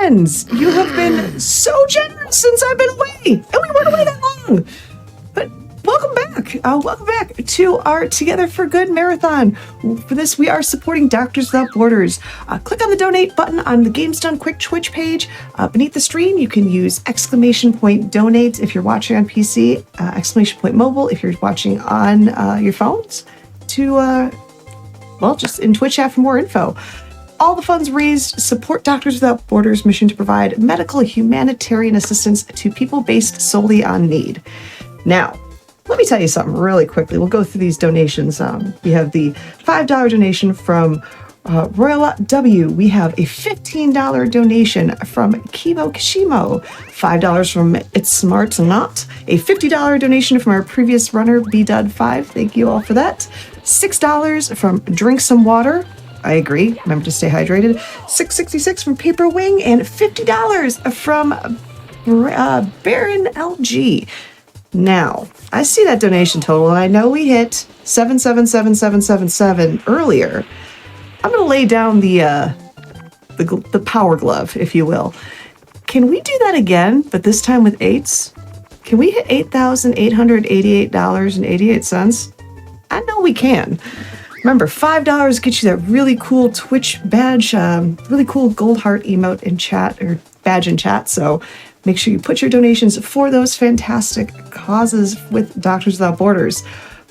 friends, you have been so generous since I've been away, and we weren't away that long. But welcome back. Welcome back to our Together for Good marathon. For this, we are supporting Doctors Without Borders. Click on the donate button on the Games Done Quick Twitch page. Beneath the stream, you can use !donate if you're watching on PC, !mobile if you're watching on your phones, to, just in Twitch chat for more info. All the funds raised support Doctors Without Borders' mission to provide medical humanitarian assistance to people based solely on need. Now, let me tell you something really quickly. We'll go through these donations. We have the $5 donation from Royal W. We have a $15 donation from Kibo Kishimo, $5 from It's Smart Not, a $50 donation from our previous runner, BDud5. Thank you all for that. $6 from Drink Some Water. I agree. Remember to stay hydrated. $6.66 from Paper Wing, and $50 from Baron LG. Now, I see that donation total, and I know we hit 77777 earlier. I'm going to lay down the power glove, if you will. Can we do that again, but this time with eights? Can we hit $8,888.88? I know we can. Remember, $5 gets you that really cool Twitch badge, really cool gold heart emote in chat, or badge in chat. So make sure you put your donations for those fantastic causes with Doctors Without Borders.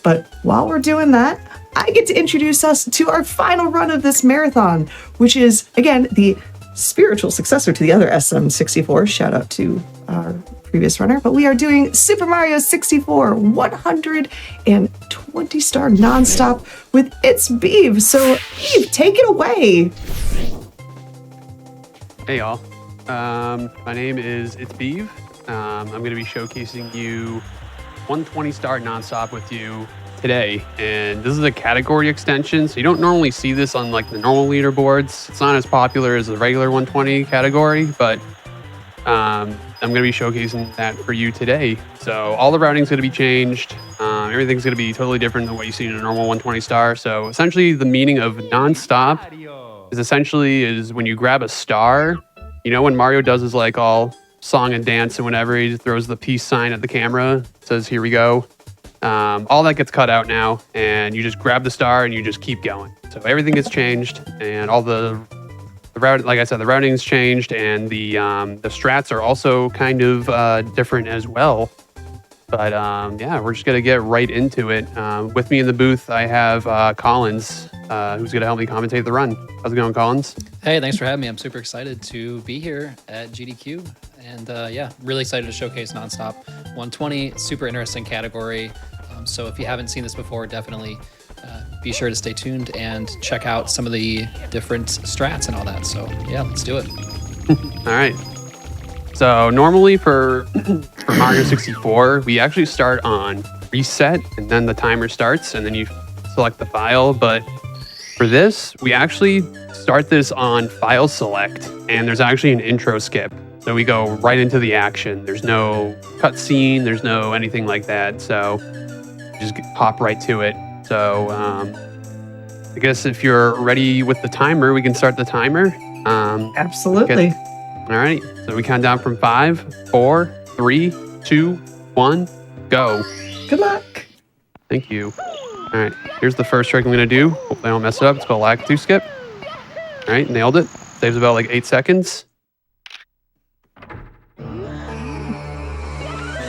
But while we're doing that, I get to introduce us to our final run of this marathon, which is, again, the spiritual successor to the other SM64. Shout out to our previous runner. But we are doing Super Mario 64 120-star nonstop with itsbeeve. So, Eve, take it away. Hey, y'all. My name is itsbeeve. I'm going to be showcasing you 120-star nonstop with you today, and this is a category extension, so you don't normally see this on like the normal leaderboards. It's not as popular as the regular 120 category, but I'm going to be showcasing that for you today. So all the routing's going to be changed. Everything's going to be totally different than what you see in a normal 120 star. So essentially the meaning of nonstop is when you grab a star. You know when Mario does his like all song and dance and whenever he throws the peace sign at the camera, says here we go. All that gets cut out now, and you just grab the star and you just keep going. So everything gets changed, and all the route, like I said, the routing's changed, and the strats are also kind of different as well. But yeah, we're just gonna get right into it. With me in the booth, I have Collins, who's gonna help me commentate the run. How's it going, Collins? Hey, thanks for having me. I'm super excited to be here at GDQ, and yeah, really excited to showcase Nonstop 120. Super interesting category. So if you haven't seen this before, definitely be sure to stay tuned and check out some of the different strats and all that. So yeah, let's do it. All right. So normally for Mario 64, we actually start on reset, and then the timer starts, and then you select the file. But for this, we actually start this on file select, and there's actually an intro skip. So we go right into the action. There's no cutscene, there's no anything like that. So just hop right to it. So I guess if you're ready with the timer, we can start the timer. Absolutely. All right. So we count down from 5, 4, 3, 2, 1, go. Good luck. Thank you. All right. Here's the first trick I'm going to do. Hopefully I don't mess it up. It's called lag 2 skip. All right. Nailed it. Saves about like 8 seconds. All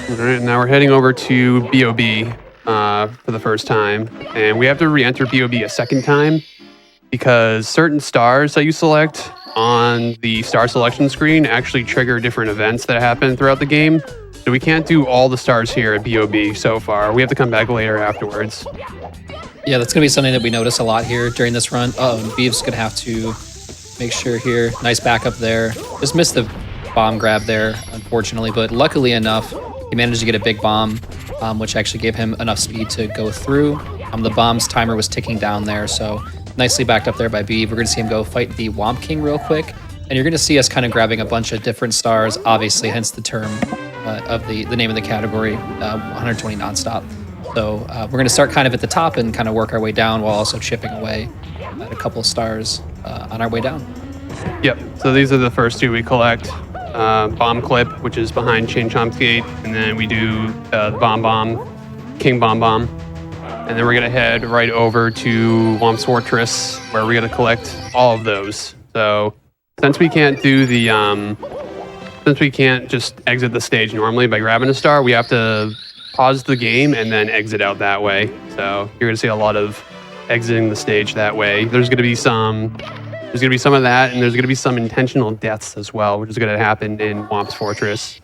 right. Now we're heading over to BOB for the first time. And we have to re-enter BOB a second time because certain stars that you select on the star selection screen actually trigger different events that happen throughout the game. So we can't do all the stars here at BOB so far. We have to come back later afterwards. Yeah, that's going to be something that we notice a lot here during this run. Oh, Beeve's going to have to make sure here. Nice backup there. Just missed the bomb grab there, unfortunately. But luckily enough, he managed to get a big bomb, which actually gave him enough speed to go through. The bomb's timer was ticking down there, so nicely backed up there by Beeve. We're going to see him go fight the Womp King real quick. And you're going to see us kind of grabbing a bunch of different stars, obviously, hence the term of the name of the category, 120 nonstop. So we're going to start kind of at the top and kind of work our way down while also chipping away at a couple of stars on our way down. Yep. So these are the first two we collect. Bomb Clip, which is behind Chain Chomp's Gate, and then we do King Bomb. And then we're going to head right over to Womp's Fortress, where we're going to collect all of those. So since we can't do the, since we can't just exit the stage normally by grabbing a star, we have to pause the game and then exit out that way. So you're going to see a lot of exiting the stage that way. There's going to be some of that, and there's going to be some intentional deaths as well, which is going to happen in Womp's Fortress.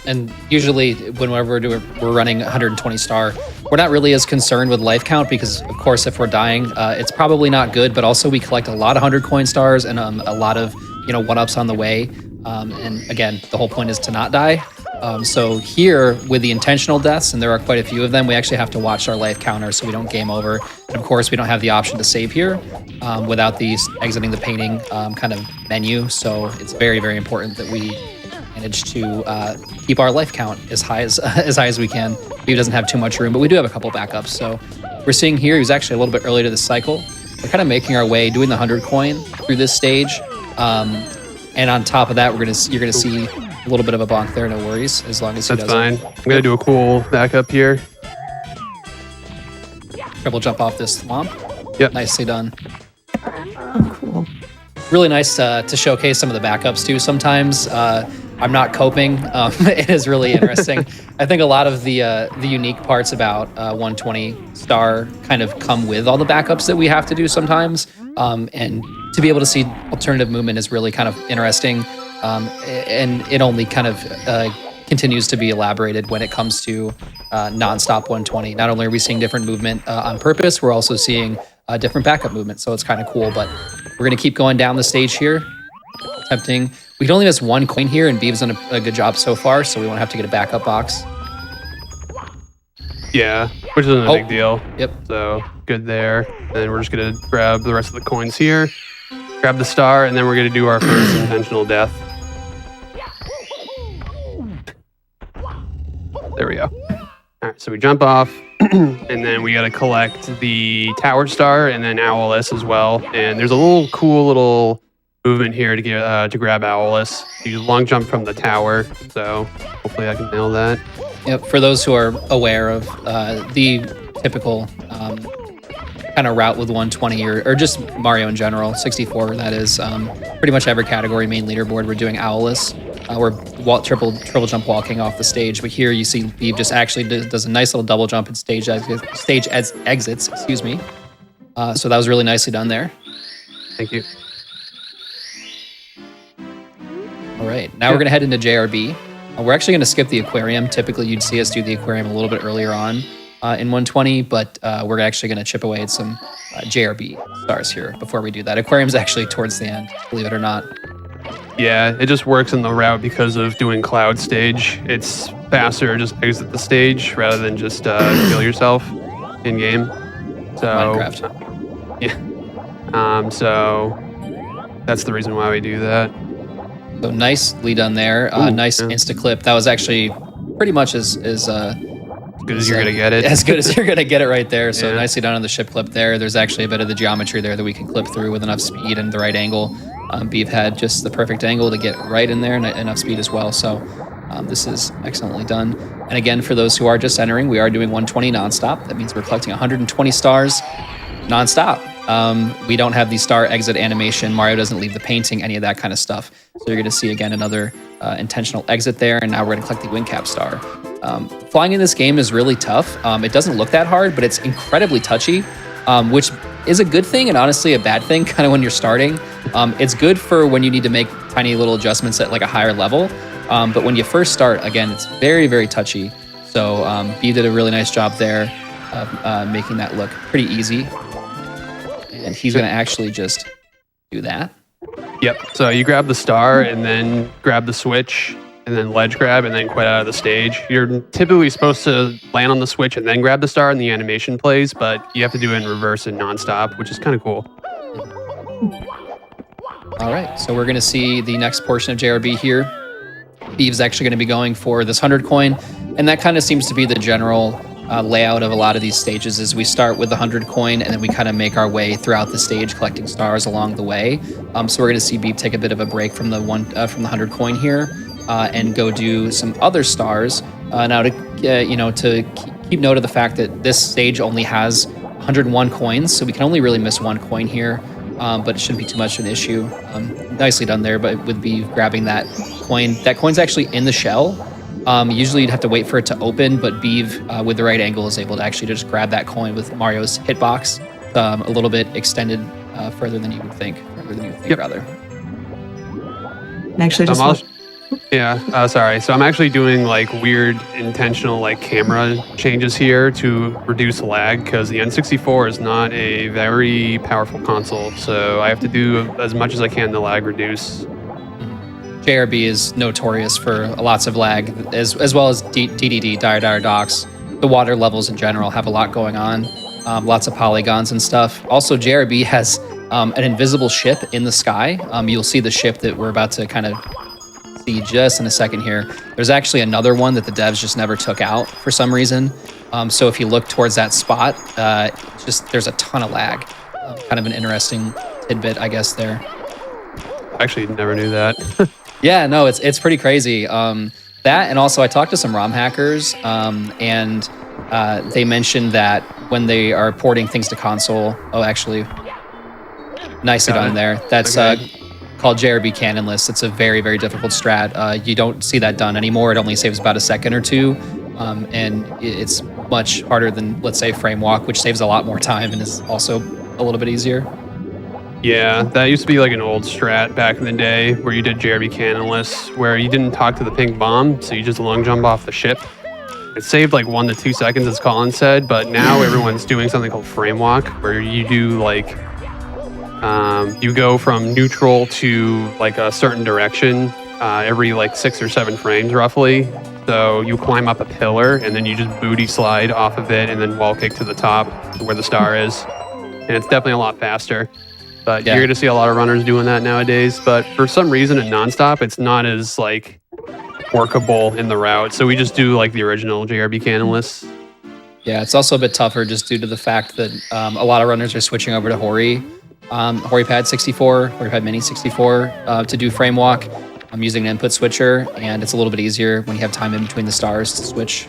And usually, whenever we're running 120 star, we're not really as concerned with life count because, of course, if we're dying, it's probably not good. But also, we collect a lot of 100 coin stars and a lot of one-ups on the way. And again, the whole point is to not die. So here, with the intentional deaths, and there are quite a few of them, we actually have to watch our life counter so we don't game over. And of course, we don't have the option to save here without exiting the painting kind of menu. So it's very, very important that we manage to keep our life count as high as we can. He doesn't have too much room, but we do have a couple backups. So we're seeing here, he was actually a little bit early to the cycle. We're kind of making our way, doing the 100 coin through this stage. And on top of that, you're gonna see a little bit of a bonk there. No worries, as long as he doesn't. That's fine. I'm gonna do a cool backup here. Triple jump off this swamp. Yep. Nicely done. Oh, cool. Really nice to showcase some of the backups too. Sometimes I'm not coping. It is really interesting. I think a lot of the unique parts about 120 star kind of come with all the backups that we have to do sometimes. And to be able to see alternative movement is really kind of interesting. And it only kind of continues to be elaborated when it comes to nonstop 120. Not only are we seeing different movement on purpose, we're also seeing different backup movement. So it's kind of cool, but we're going to keep going down the stage here. Attempting. We can only miss one coin here, and Beeve's done a good job so far, so we won't have to get a backup box. Yeah, which isn't a big deal. Yep. So good there. And then we're just going to grab the rest of the coins here, grab the star, and then we're going to do our first intentional death. There we go. All right, so we jump off, and then we got to collect the tower star and then Owless as well. And there's a cool little movement here to get to grab Owless. You long jump from the tower, so hopefully I can nail that. Yep. For those who are aware of the typical kind of route with 120 or just Mario in general, 64, that is pretty much every category main leaderboard. We're doing Owless. We're triple jump walking off the stage, but here you see Beeve just actually does a nice little double jump and stage exits. Excuse me. So that was really nicely done there. Thank you. All right, now we're gonna head into JRB. We're actually gonna skip the aquarium. Typically, you'd see us do the aquarium a little bit earlier on in 120, but we're actually gonna chip away at some JRB stars here before we do that. Aquarium's actually towards the end, believe it or not. Yeah, it just works in the route because of doing cloud stage. It's faster to just exit the stage rather than just kill yourself in game. So Minecraft. Yeah. So that's the reason why we do that. So nicely done there. Nice insta clip. That was actually pretty much as good as you're gonna get it. As good as you're gonna get it right there. So nicely done on the ship clip there. There's actually a bit of the geometry there that we can clip through with enough speed and the right angle. Beeve had just the perfect angle to get right in there and enough speed as well. So this is excellently done. And again, for those who are just entering, we are doing 120 nonstop. That means we're collecting 120 stars nonstop. We don't have the star exit animation. Mario doesn't leave the painting, any of that kind of stuff. So you're going to see, again, another intentional exit there. And now we're going to collect the wing cap star. Flying in this game is really tough. It doesn't look that hard, but it's incredibly touchy, which is a good thing and honestly a bad thing kind of when you're starting. It's good for when you need to make tiny little adjustments at like a higher level. But when you first start, again, it's very, very touchy. So Beeve did a really nice job there of making that look pretty easy. And he's going to actually just do that. Yep. So you grab the star and then grab the switch and then ledge grab and then quit out of the stage. You're typically supposed to land on the switch and then grab the star and the animation plays, but you have to do it in reverse and nonstop, which is kind of cool. All right. So we're going to see the next portion of JRB here. Beeve's actually going to be going for this 100 coin. And that kind of seems to be the general layout of a lot of these stages is we start with the 100 coin and then we kind of make our way throughout the stage collecting stars along the way. So we're going to see Beep take a bit of a break from the 100 coin here and go do some other stars. Now to keep note of the fact that this stage only has 101 coins, so we can only really miss one coin here, but it shouldn't be too much of an issue. Nicely done there, but with Beep grabbing that coin. That coin's actually in the shell. Usually you'd have to wait for it to open, but Beeve, with the right angle, is able to actually just grab that coin with Mario's hitbox a little bit extended further than you would think. Rather. And actually, just sorry. So I'm actually doing like weird intentional like camera changes here to reduce lag because the N64 is not a very powerful console. So I have to do as much as I can to lag reduce. JRB is notorious for lots of lag, as well as DDD, Dire Docks. The water levels in general have a lot going on, lots of polygons and stuff. Also, JRB has an invisible ship in the sky. You'll see the ship that we're about to kind of see just in a second here. There's actually another one that the devs just never took out for some reason. So if you look towards that spot, there's a ton of lag. Kind of an interesting tidbit, I guess, there. I actually never knew that. Yeah, no, it's pretty crazy. That, and also I talked to some ROM hackers, and they mentioned that when they are porting things to console, nicely done there. That's called JRB Canonless. It's a very, very difficult strat. You don't see that done anymore. It only saves about a second or two, and it's much harder than, let's say, Frame Walk, which saves a lot more time and is also a little bit easier. Yeah, that used to be like an old strat back in the day where you did JRB Canonless, where you didn't talk to the pink bomb, so you just long jump off the ship. It saved like 1 to 2 seconds, as Colin said, but now everyone's doing something called Frame Walk, where you do like, you go from neutral to like a certain direction every like 6 or 7 frames roughly. So you climb up a pillar and then you just booty slide off of it and then wall kick to the top where the star is. And it's definitely a lot faster. But you're going to see a lot of runners doing that nowadays. But for some reason in nonstop, it's not as like workable in the route. So we just do like the original JRB Canonless. Yeah, it's also a bit tougher just due to the fact that a lot of runners are switching over to Hori Pad 64, Hori Pad Mini 64 to do Frame Walk. I'm using an input switcher, and it's a little bit easier when you have time in between the stars to switch.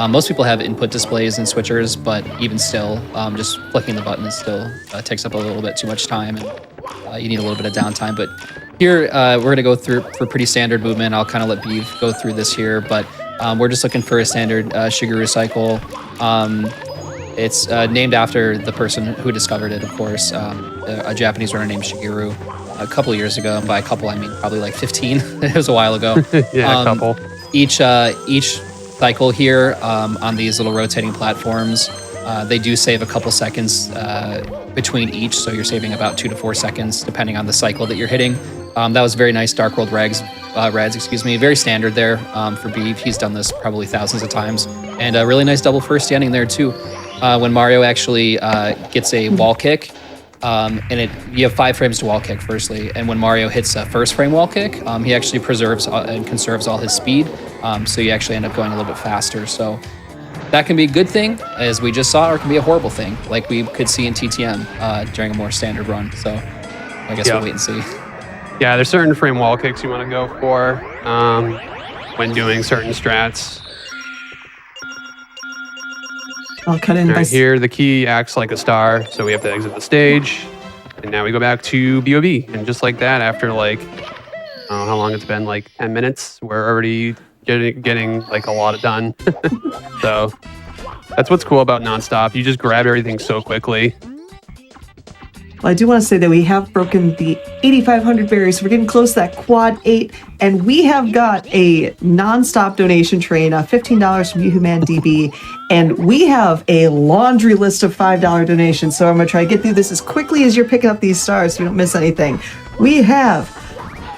Most people have input displays and switchers, but even still, just flicking the button still takes up a little bit too much time, and you need a little bit of downtime. But here, we're going to go through for pretty standard movement. I'll kind of let Beeve go through this here, but we're just looking for a standard Shigeru cycle. It's named after the person who discovered it, of course, a Japanese runner named Shigeru. A couple years ago, and by a couple I mean probably like 15. It was a while ago. Yeah, a couple. Each cycle here on these little rotating platforms, they do save a couple seconds between each, so you're saving about 2 to 4 seconds depending on the cycle that you're hitting. That was very nice Dark World Reds, very standard there for Beeve. He's done this probably thousands of times, and a really nice double first standing there too. When Mario actually gets a wall kick, and you have 5 frames to wall kick firstly, and when Mario hits a first frame wall kick, he actually preserves and conserves all his speed, so you actually end up going a little bit faster. So that can be a good thing, as we just saw, or it can be a horrible thing, like we could see in TTM during a more standard run. So I guess we'll wait and see. Yeah, there's certain frame wall kicks you want to go for when doing certain strats. I'll cut in. Right, here, the key acts like a star, so we have to exit the stage. And now we go back to BOB. And just like that, after like, I don't know how long it's been, like 10 minutes, we're already getting like a lot done. So that's what's cool about nonstop. You just grab everything so quickly. Well, I do want to say that we have broken the 8,500 berries. So we're getting close to that quad 8, and we have got a nonstop donation train, $15 from UHumanDB, and we have a laundry list of $5 donations. So I'm going to try to get through this as quickly as you're picking up these stars so you don't miss anything. We have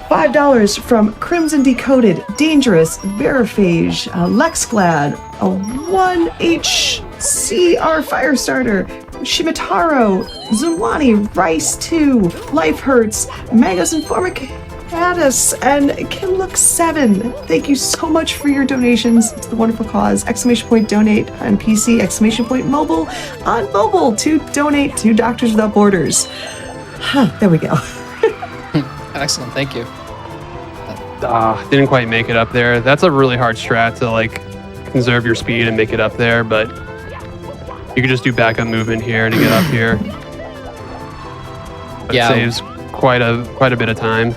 $5 from Crimson Decoded, Dangerous, Veriphage, Lexglad, a 1HCR Firestarter, Shimataro, Zunwani, Rice 2, Life Hurts, Magos Informic, Addis and Kim Look 7. Thank you so much for your donations to the wonderful cause. Exclamation point donate on PC, exclamation point mobile on mobile to donate to Doctors Without Borders. There we go. Excellent, thank you. Didn't quite make it up there. That's a really hard strat to like conserve your speed and make it up there, but you can just do backup movement here to get up here. But Yeah. it saves quite a bit of time.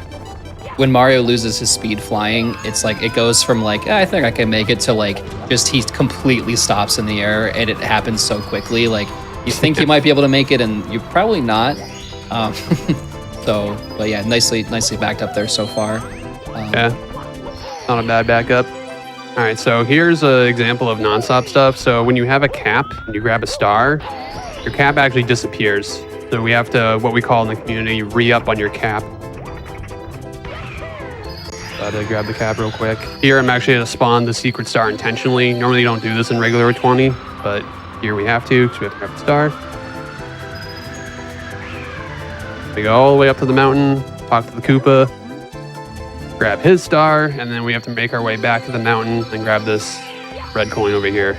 When Mario loses his speed flying, it's like it goes from like, I think I can make it, to like just he completely stops in the air, and it happens so quickly. Like you think you might be able to make it, and you're probably not. So, but yeah, nicely backed up there so far. Yeah, not a bad backup. All right, so here's an example of nonstop stuff. So when you have a cap and you grab a star, your cap actually disappears. So we have to, what we call in the community, re-up on your cap. To grab the cap real quick. Here I'm actually going to spawn the secret star intentionally. Normally you don't do this in regular 20, but here we have to, because we have to grab the star. We go all the way up to the mountain, talk to the Koopa, grab his star, and then we have to make our way back to the mountain and grab this red coin over here.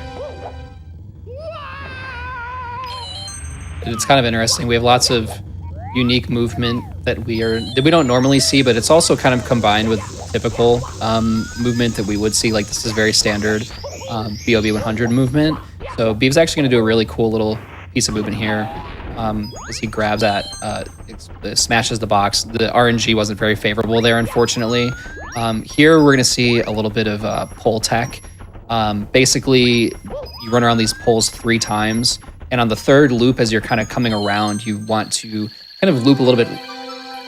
It's kind of interesting. We have lots of unique movement that we don't normally see, but it's also kind of combined with typical movement that we would see. Like this is very standard BOB 100 movement. So Beeve's actually going to do a really cool little piece of movement here as he grabs at, it smashes the box. The RNG wasn't very favorable there, unfortunately. Here we're going to see a little bit of pole tech. Basically, you run around these poles 3 times, and on the 3rd loop, as you're kind of coming around, you want to kind of loop a little bit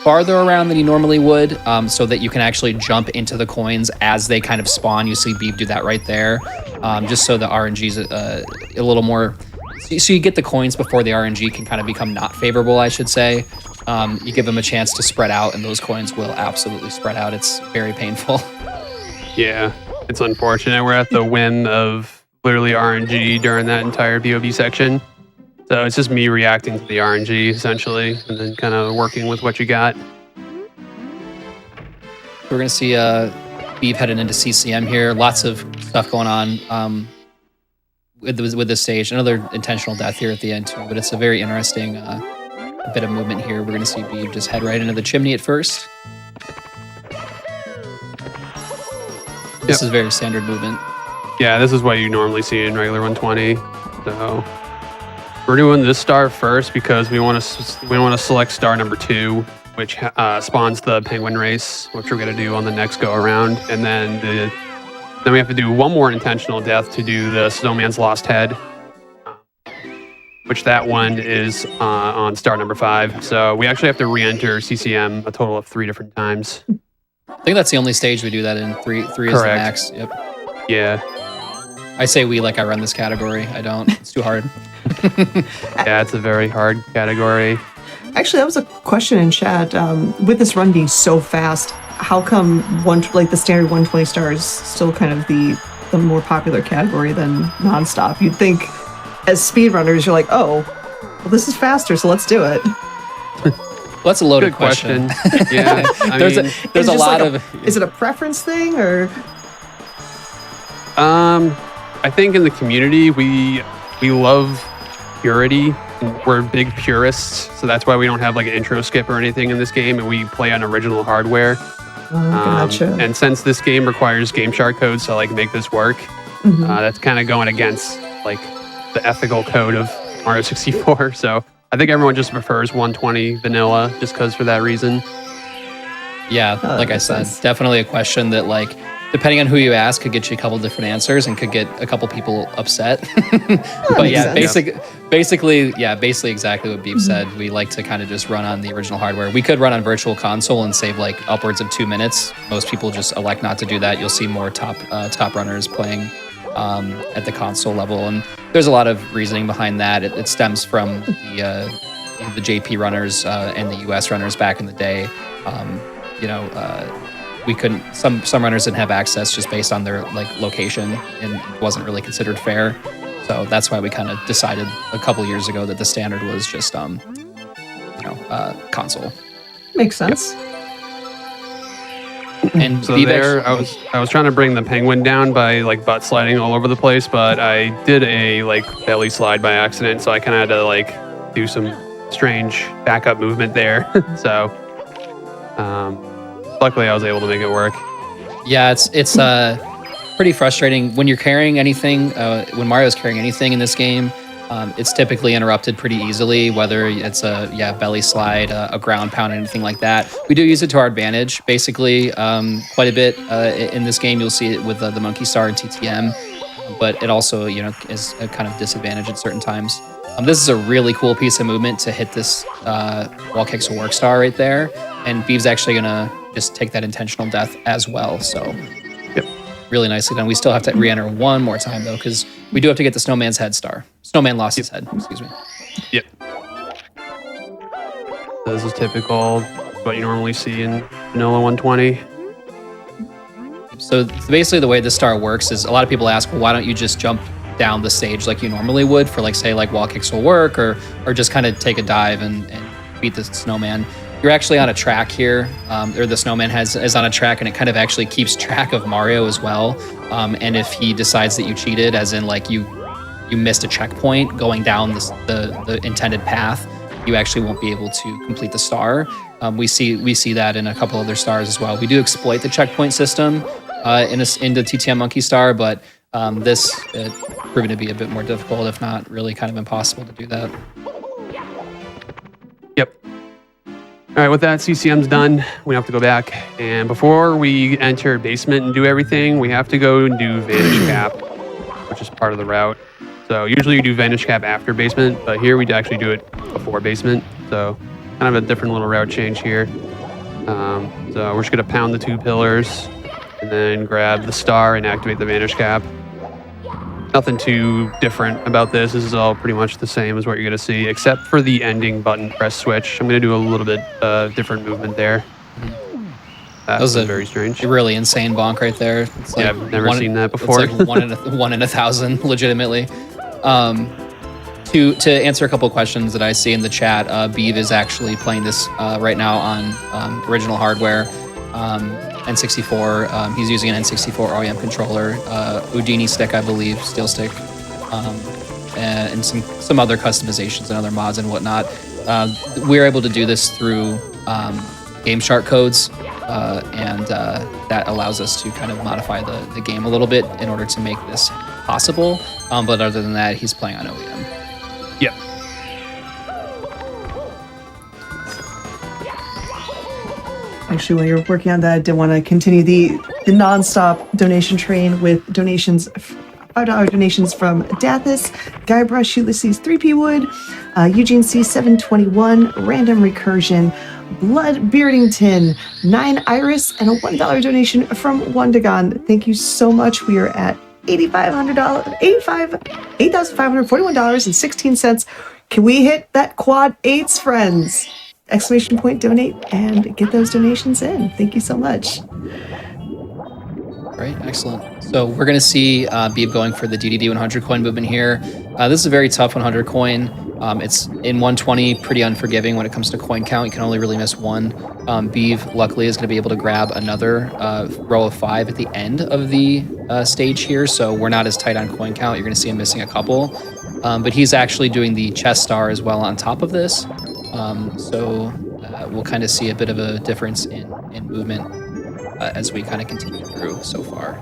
farther around than you normally would, so that you can actually jump into the coins as they kind of spawn. You see Beeve do that right there, just so the RNG's a little more, so you get the coins before the RNG can kind of become not favorable, I should say. You give them a chance to spread out, and those coins will absolutely spread out. It's very painful. Yeah, it's unfortunate. We're at the whim of literally RNG during that entire BOB section. So it's just me reacting to the RNG, essentially, and then kind of working with what you got. We're going to see Beeve heading into CCM here. Lots of stuff going on with this stage. Another intentional death here at the end, too, but it's a very interesting bit of movement here. We're going to see Beeve just head right into the chimney at first. This is very standard movement. Yeah, this is what you normally see in regular 120. So we're doing this star first because we want to select star number 2, which spawns the penguin race, which we're going to do on the next go around, and then we have to do one more intentional death to do the Snowman's Lost Head, which that one is on star number 5. So we actually have to re-enter CCM a total of 3 different times. I think that's the only stage we do that in. 3 is the max. Yep. Yeah. I say we like I run this category. I don't. It's too hard. Yeah, it's a very hard category. Actually, that was a question in chat. With this run being so fast, how come the standard 120 star is still kind of the more popular category than nonstop? You'd think as speedrunners, you're like, oh, well, this is faster, so let's do it. Well, that's a loaded Good question. question. Yeah, there's a lot like of. Is it a preference thing or? I think in the community we love purity. We're big purists, so that's why we don't have like an intro skip or anything in this game, and we play on original hardware. Oh, gotcha. And since this game requires Game Shark codes to like make this work, that's kind of going against like the ethical code of Mario 64. So I think everyone just prefers 120 vanilla just because for that reason. Yeah, like I said, definitely a question that, like, depending on who you ask, could get you a couple different answers and could get a couple people upset. But yeah, basically exactly what Beeve said. We like to kind of just run on the original hardware. We could run on Virtual Console and save like upwards of 2 minutes. Most people just elect not to do that. You'll see more top runners playing at the console level, and there's a lot of reasoning behind that. It stems from the JP runners and the US runners back in the day. We couldn't. Some runners didn't have access just based on their like location, and it wasn't really considered fair. So that's why we kind of decided a couple years ago that the standard was just console. Makes sense. Yep. And So Beeve there, actually- I was trying to bring the penguin down by like butt sliding all over the place, but I did a like belly slide by accident, so I kind of had to like do some strange backup movement there. So luckily, I was able to make it work. Yeah, it's pretty frustrating when you're carrying anything. When Mario's carrying anything in this game, it's typically interrupted pretty easily. Whether it's a belly slide, a ground pound, anything like that. We do use it to our advantage, basically, quite a bit in this game. You'll see it with the Monkey Star and TTM, but it also is a kind of disadvantage at certain times. This is a really cool piece of movement to hit this wall kicks a work star right there, and Beeve's actually gonna just take that intentional death as well. So, Yep. really nicely done. We still have to re-enter one more time though, because we do have to get the snowman's head star. Snowman lost his head. Excuse me. Yep. So this is typical what you normally see in vanilla 120. So basically, the way this star works is a lot of people ask, well, why don't you just jump down the stage like you normally would for, like, say, like wall kicks will work, or just kind of take a dive and beat the snowman. You're actually on a track here, or the snowman is on a track, and it kind of actually keeps track of Mario as well. And if he decides that you cheated, as in like you missed a checkpoint going down the intended path, you actually won't be able to complete the star. We see that in a couple other stars as well. We do exploit the checkpoint system in the TTM Monkey Star, but this proving to be a bit more difficult, if not really kind of impossible to do that. Yep. All right, with that, CCM's done. We have to go back. And before we enter basement and do everything, we have to go and do Vanish Cap, which is part of the route. So usually you do Vanish Cap after basement, but here we actually do it before basement. So kind of a different little route change here. So we're just going to pound the 2 pillars and then grab the star and activate the Vanish Cap. Nothing too different about this. This is all pretty much the same as what you're going to see, except for the ending button press switch. I'm going to do a little bit different movement there. That was very strange. A really insane bonk right there. It's like I've never seen that before. It's like one in a thousand, legitimately. To answer a couple of questions that I see in the chat, Beeve is actually playing this right now on original hardware, N64. He's using an N64 OEM controller, Houdini stick, I believe, steel stick, and some other customizations and other mods and whatnot. We're able to do this through Game Shark codes, and that allows us to kind of modify the game a little bit in order to make this possible. But other than that, he's playing on OEM. Yep. Actually, while you're working on that, I did want to continue the non-stop donation train with donations, $5 donations from Dathis, Guybrush, Ulysses 3P Wood, Eugene C721, Random Recursion, Blood Beardington, 9 Iris, and a $1 donation from Wondagon. Thank you so much. We are at $8,541.16. Can we hit that quad 8s, friends? Exclamation point donate and get those donations in. Thank you so much. Great, excellent. So we're going to see Beeb going for the DDD 100 coin movement here. This is a very tough 100 coin. It's in 120, pretty unforgiving when it comes to coin count. You can only really miss one. Beeve, luckily, is going to be able to grab another row of 5 at the end of the stage here, so we're not as tight on coin count. You're going to see him missing a couple. But he's actually doing the chest star as well on top of this. So we'll kind of see a bit of a difference in movement as we kind of continue through so far.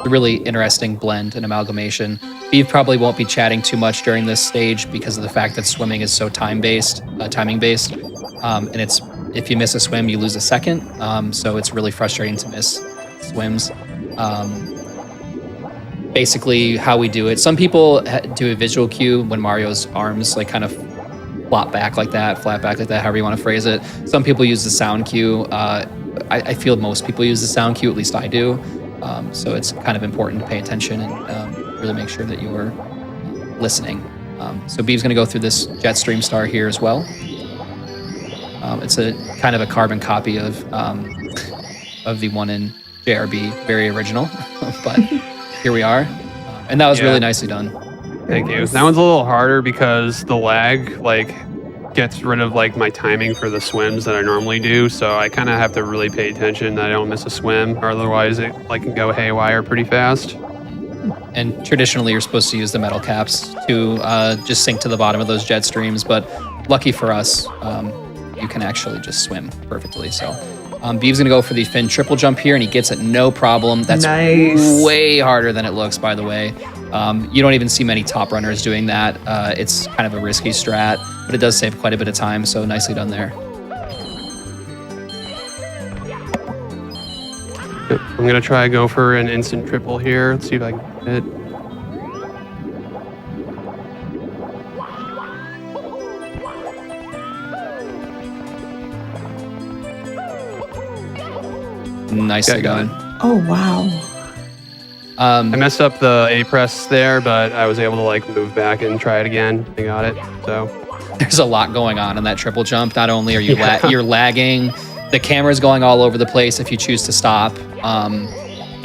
A really interesting blend and amalgamation. Beeve probably won't be chatting too much during this stage because of the fact that swimming is so timing based, and it's if you miss a swim, you lose a second. So it's really frustrating to miss swims. Basically, how we do it. Some people do a visual cue when Mario's arms like kind of flop back like that, flat back like that, however you want to phrase it. Some people use the sound cue. I feel most people use the sound cue, at least I do. So it's kind of important to pay attention and really make sure that you're listening. So Beeve's going to go through this Jetstream star here as well. It's a kind of a carbon copy of the one in JRB, very original, but here we are. And that was really nicely done. Thank you. That one's a little harder because the lag, like gets rid of like my timing for the swims that I normally do. So I kind of have to really pay attention that I don't miss a swim, or otherwise it like can go haywire pretty fast. And traditionally, you're supposed to use the metal caps to just sink to the bottom of those jet streams. But lucky for us, you can actually just swim perfectly. So Beeve's gonna go for the fin triple jump here, and he gets it no problem. That's Nice. way harder than it looks, by the way. You don't even see many top runners doing that. It's kind of a risky strat, but it does save quite a bit of time. So nicely done there. Yep, I'm gonna try to go for an instant triple here. Let's see if I can get it. Nicely Okay, got done. it. Oh, wow. I messed up the A press there, but I was able to like move back and try it again. I got it. So There's a lot going on in that triple jump. Not only are you you're lagging, the camera's going all over the place if you choose to stop.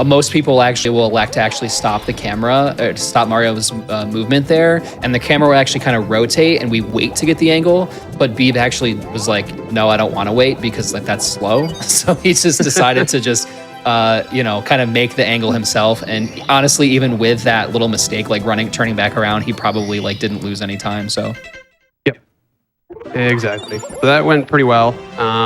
Most people actually will elect to actually stop the camera, or to stop Mario's movement there, and the camera will actually kind of rotate, and we wait to get the angle. But Beeb actually was like, "No, I don't want to wait because like that's slow." So he just decided to just, kind of make the angle himself. And honestly, even with that little mistake, like turning back around, he probably like didn't lose any time. So. exactly. So that went pretty well.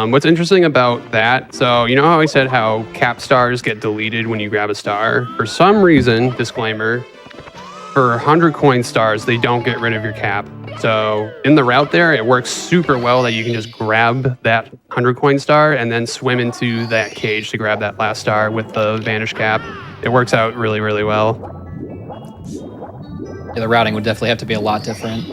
What's interesting about that, so you know how I said how cap stars get deleted when you grab a star? For some reason, disclaimer, for 100 coin stars, they don't get rid of your cap. So in the route there, it works super well that you can just grab that 100 coin star and then swim into that cage to grab that last star with the vanish cap. It works out really, really well. Yeah, the routing would definitely have to be a lot different.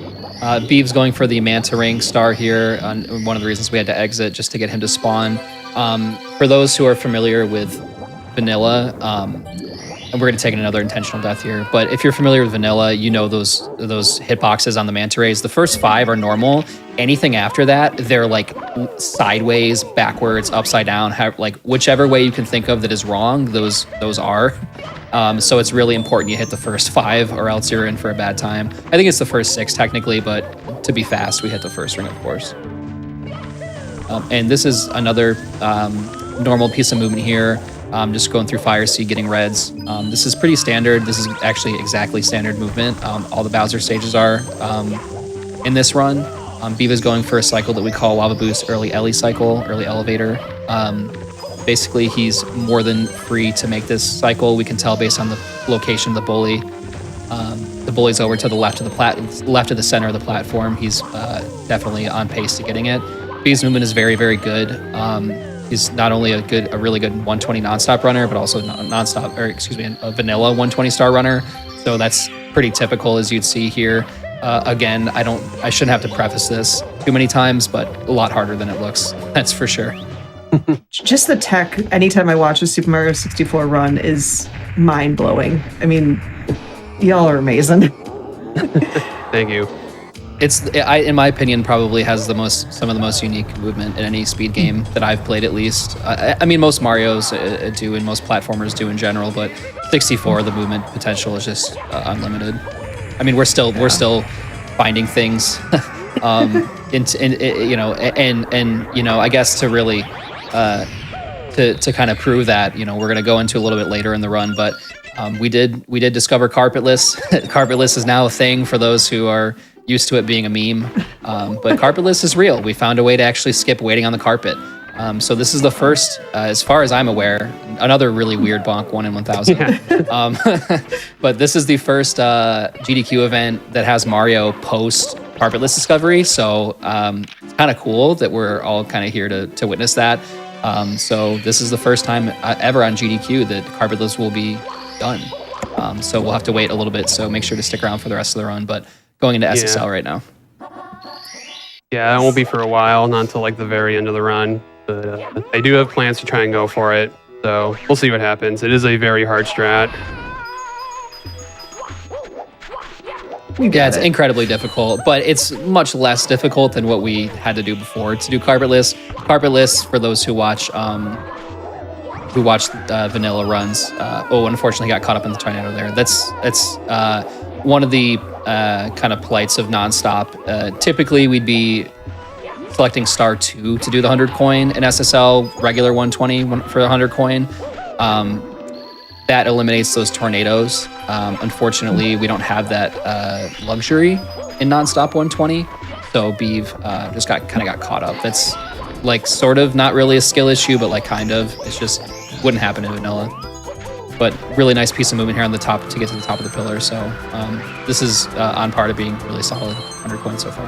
Beeve's going for the Manta Ring star here. One of the reasons we had to exit just to get him to spawn. For those who are familiar with vanilla, and we're going to take another intentional death here, but if you're familiar with vanilla, you know those hitboxes on the Manta Rays. The first 5 are normal. Anything after that, they're like sideways, backwards, upside down, like whichever way you can think of that is wrong, those are. So it's really important you hit the first 5 or else you're in for a bad time. I think it's the first 6 technically, but to be fast, we hit the first ring, of course. And this is another normal piece of movement here. Just going through Fire Seed, getting reds. This is pretty standard. This is actually exactly standard movement. All the Bowser stages are in this run. Beava's going for a cycle that we call Lava Boost Early Ellie cycle, Early Elevator. Basically, he's more than free to make this cycle. We can tell based on the location of the bully. The bully's over to the left of the center of the platform. He's definitely on pace to getting it. Bea's movement is very, very good. He's not only a really good 120 nonstop runner, but also a vanilla 120 star runner. So that's pretty typical, as you'd see here. Again, I shouldn't have to preface this too many times, but a lot harder than it looks. That's for sure. Just the tech, anytime I watch a Super Mario 64 run, is mind-blowing. I mean, y'all are amazing. Thank you. In my opinion, probably has some of the most unique movement in any speed game that I've played, at least. I mean, most Marios do, and most platformers do in general, but 64, the movement potential is just unlimited. I mean, we're still finding things, I guess to really to kind of prove that, we're going to go into a little bit later in the run, but we did discover carpetless. Carpetless is now a thing for those who are used to it being a meme, but carpetless is real. We found a way to actually skip waiting on the carpet. So this is the first, as far as I'm aware, another really weird bonk 1 in 1,000. Yeah. But this is the first GDQ event that has Mario post carpetless discovery. So it's kind of cool that we're all kind of here to witness that. So this is the first time ever on GDQ that carpetless will be done. So we'll have to wait a little bit. So make sure to stick around for the rest of the run. But going into SSL right now. Yeah, it won't be for a while, not until like the very end of the run. But I do have plans to try and go for it. So we'll see what happens. It is a very hard strat. Yeah, it's incredibly difficult, but it's much less difficult than what we had to do before to do carpetless. Carpetless, for those who watch vanilla runs. Unfortunately, got caught up in the tornado there. That's one of the kind of plights of nonstop. Typically, we'd be selecting star 2 to do the 100 coin, and SSL regular 120 for the 100 coin. That eliminates those tornadoes. Unfortunately, we don't have that luxury in nonstop 120, so Beeve just kind of got caught up. That's like sort of not really a skill issue, but like kind of. It's just wouldn't happen in vanilla. But really nice piece of movement here on the top to get to the top of the pillar. So this is on par to being really solid 100 coins so far.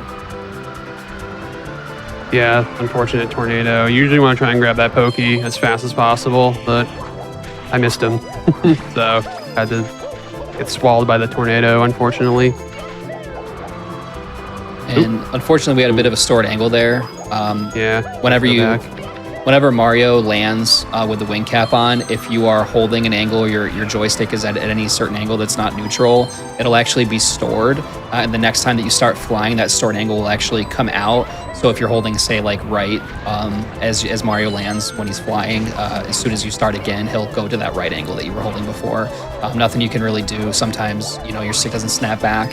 Yeah, unfortunate tornado. Usually want to try and grab that pokey as fast as possible, but I missed him. So had to get swallowed by the tornado, unfortunately. And unfortunately, we had a bit of a stored angle there. Yeah. Whenever Mario lands with the wing cap on, if you are holding an angle, your joystick is at any certain angle that's not neutral, it'll actually be stored. And the next time that you start flying, that stored angle will actually come out. So if you're holding, say, like right, as Mario lands when he's flying, as soon as you start again, he'll go to that right angle that you were holding before. Nothing you can really do. Sometimes, your stick doesn't snap back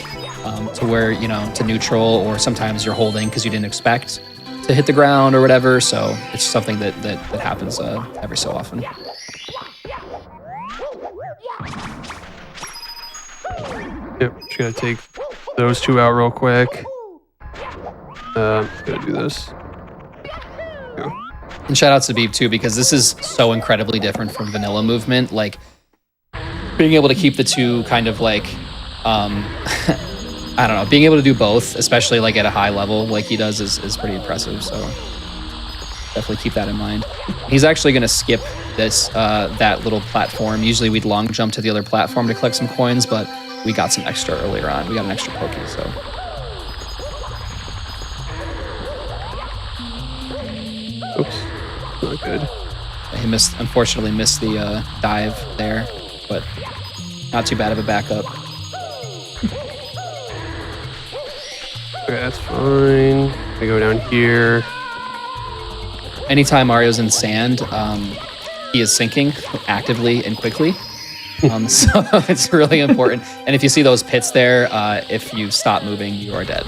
to where, to neutral, or sometimes you're holding because you didn't expect to hit the ground or whatever. So it's something that happens every so often. Yep, just gotta take those two out real quick. Gotta do this. Go. And shout out to Beeve too, because this is so incredibly different from vanilla movement. Like being able to keep the two kind of like, I don't know, being able to do both, especially like at a high level like he does is pretty impressive. So definitely keep that in mind. He's actually going to skip this that little platform. Usually we'd long jump to the other platform to collect some coins, but we got some extra earlier on. We got an extra pokey, so. Oops, not good. He unfortunately missed the dive there, but not too bad of a backup. Okay, that's fine. I go down here. Anytime Mario's in sand, he is sinking actively and quickly. So it's really important. And if you see those pits there, if you stop moving, you are dead.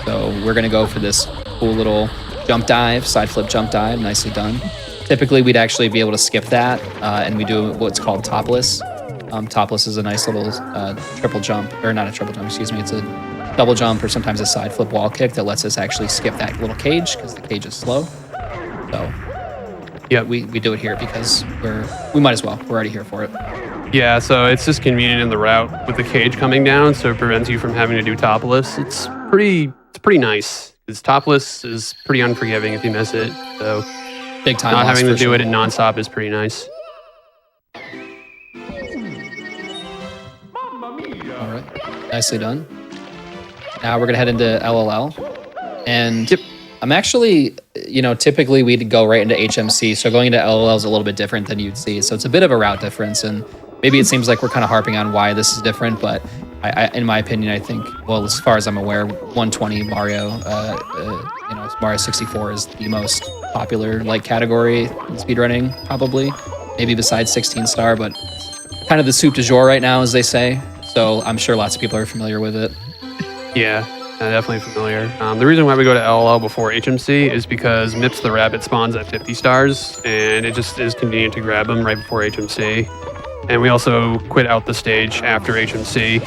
So we're going to go for this cool little jump dive, side flip jump dive. Nicely done. Typically, we'd actually be able to skip that, and we do what's called topless. Topless is a nice little triple jump, or not a triple jump, excuse me. It's a double jump or sometimes a side flip wall kick that lets us actually skip that little cage because the cage is slow. So yeah, we do it here because we might as well. We're already here for it. Yeah, so it's just convenient in the route with the cage coming down, so it prevents you from having to do topless. It's pretty nice because topless is pretty unforgiving if you miss it. So big time. Not having to do it in nonstop is pretty nice. All right, nicely done. Now we're gonna head into LLL, and yep. I'm actually, typically we'd go right into HMC, so going into LLL is a little bit different than you'd see. So it's a bit of a route difference, and maybe it seems like we're kind of harping on why this is different, but in my opinion, I think, well, as far as I'm aware, 120 Mario, Mario 64 is the most popular category in speedrunning, probably, maybe besides 16 star, but kind of the soup du jour right now, as they say. So I'm sure lots of people are familiar with it. Yeah. Definitely familiar. The reason why we go to LLL before HMC is because Mips the Rabbit spawns at 50 stars, and it just is convenient to grab them right before HMC. And we also quit out the stage after HMC,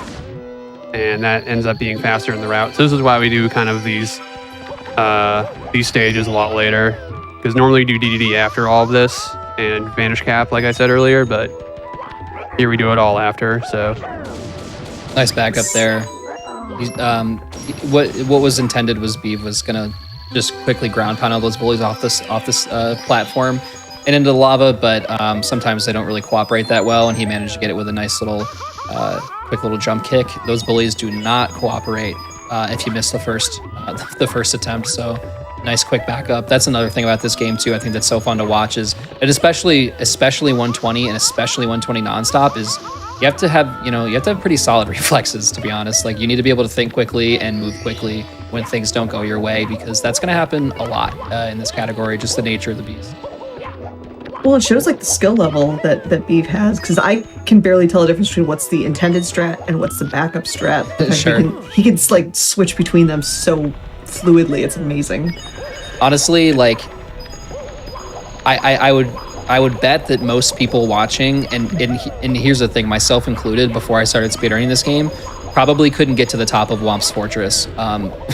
and that ends up being faster in the route. So this is why we do kind of these stages a lot later, because normally you do DDD after all of this and Vanish Cap, like I said earlier, but here we do it all after. So nice backup there. What was intended was Beeve was gonna just quickly ground pound all those bullies off this platform and into the lava, but sometimes they don't really cooperate that well, and he managed to get it with a nice little quick little jump kick. Those bullies do not cooperate if you miss the first attempt. So nice quick backup. That's another thing about this game too. I think that's so fun to watch is that especially 120 and especially 120 nonstop is. You have to have pretty solid reflexes, to be honest. You need to be able to think quickly and move quickly when things don't go your way, because that's going to happen a lot in this category, just the nature of the beast. Well, it shows the skill level that Beeve has, because I can barely tell the difference between what's the intended strat and what's the backup strat. Sure. He can switch between them so fluidly. It's amazing. honestly, like, I would bet that most people watching, and here's the thing, myself included, before I started speedrunning this game, probably couldn't get to the top of Womp's Fortress,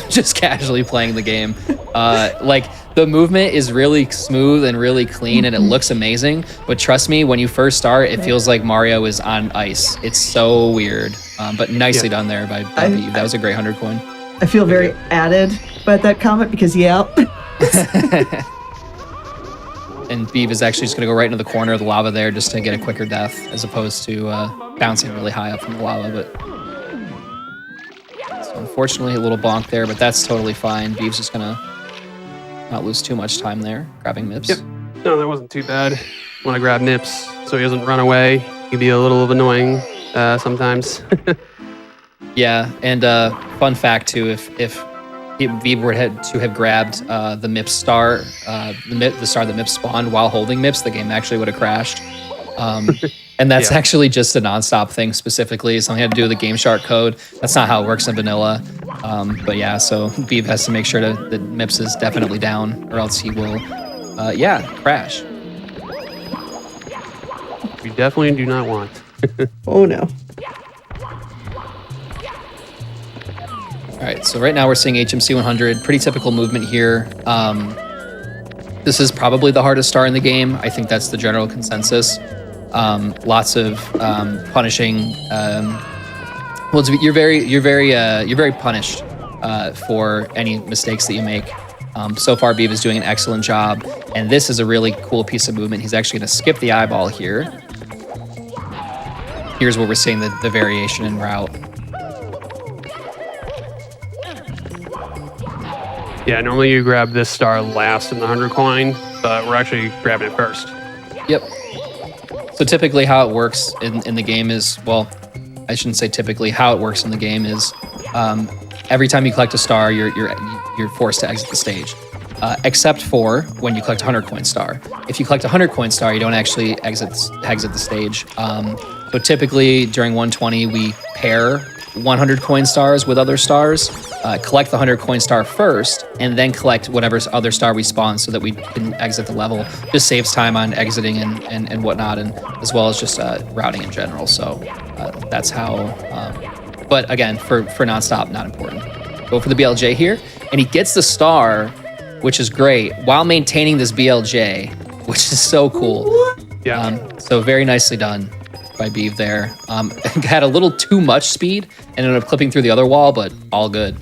just casually playing the game. Like, the movement is really smooth and really clean, and it looks amazing. But trust me, when you first start, it feels like Mario is on ice. It's so weird, but nicely done there by Beeve. That was a great 100 coin. I feel very added by that comment because, yeah. And Beeve is actually just going to go right into the corner of the lava there just to get a quicker death, as opposed to bouncing really high up from the lava. But so unfortunately, a little bonk there, but that's totally fine. Beeve's just going to not lose too much time there, grabbing Mips. Yep. No, that wasn't too bad. Want to grab Mips so he doesn't run away. He can be a little annoying sometimes. Yeah, and fun fact too, if Beeve were to have grabbed the Mips star, the star that Mips spawned while holding Mips, the game actually would have crashed. And that's actually just a nonstop thing specifically. Something had to do with the Game Shark code. That's not how it works in vanilla. But yeah, so Beeve has to make sure that Mips is definitely down, or else he will, crash. We definitely do not want. Oh, no. All right, so right now we're seeing HMC 100, pretty typical movement here. This is probably the hardest star in the game. I think that's the general consensus. Lots of punishing. Well, you're very punished for any mistakes that you make. So far, Beeve is doing an excellent job, and this is a really cool piece of movement. He's actually going to skip the eyeball here. Here's where we're seeing the variation in route. Yeah, normally you grab this star last in the 100 coin, but we're actually grabbing it first. Yep. So typically how it works in the game is, well, I shouldn't say typically, how it works in the game is every time you collect a star, you're forced to exit the stage. Except for when you collect a 100 coin star. If you collect a 100 coin star, you don't actually exit the stage. So typically during 120, we pair 100 coin stars with other stars, collect the 100 coin star first, and then collect whatever other star we spawn so that we can exit the level. Just saves time on exiting and whatnot, and as well as just routing in general. So that's how, but again, for nonstop, not important. Go for the BLJ here, and he gets the star, which is great, while maintaining this BLJ, which is so cool. Yeah. So very nicely done by Beeve there. Had a little too much speed and ended up clipping through the other wall, but all good.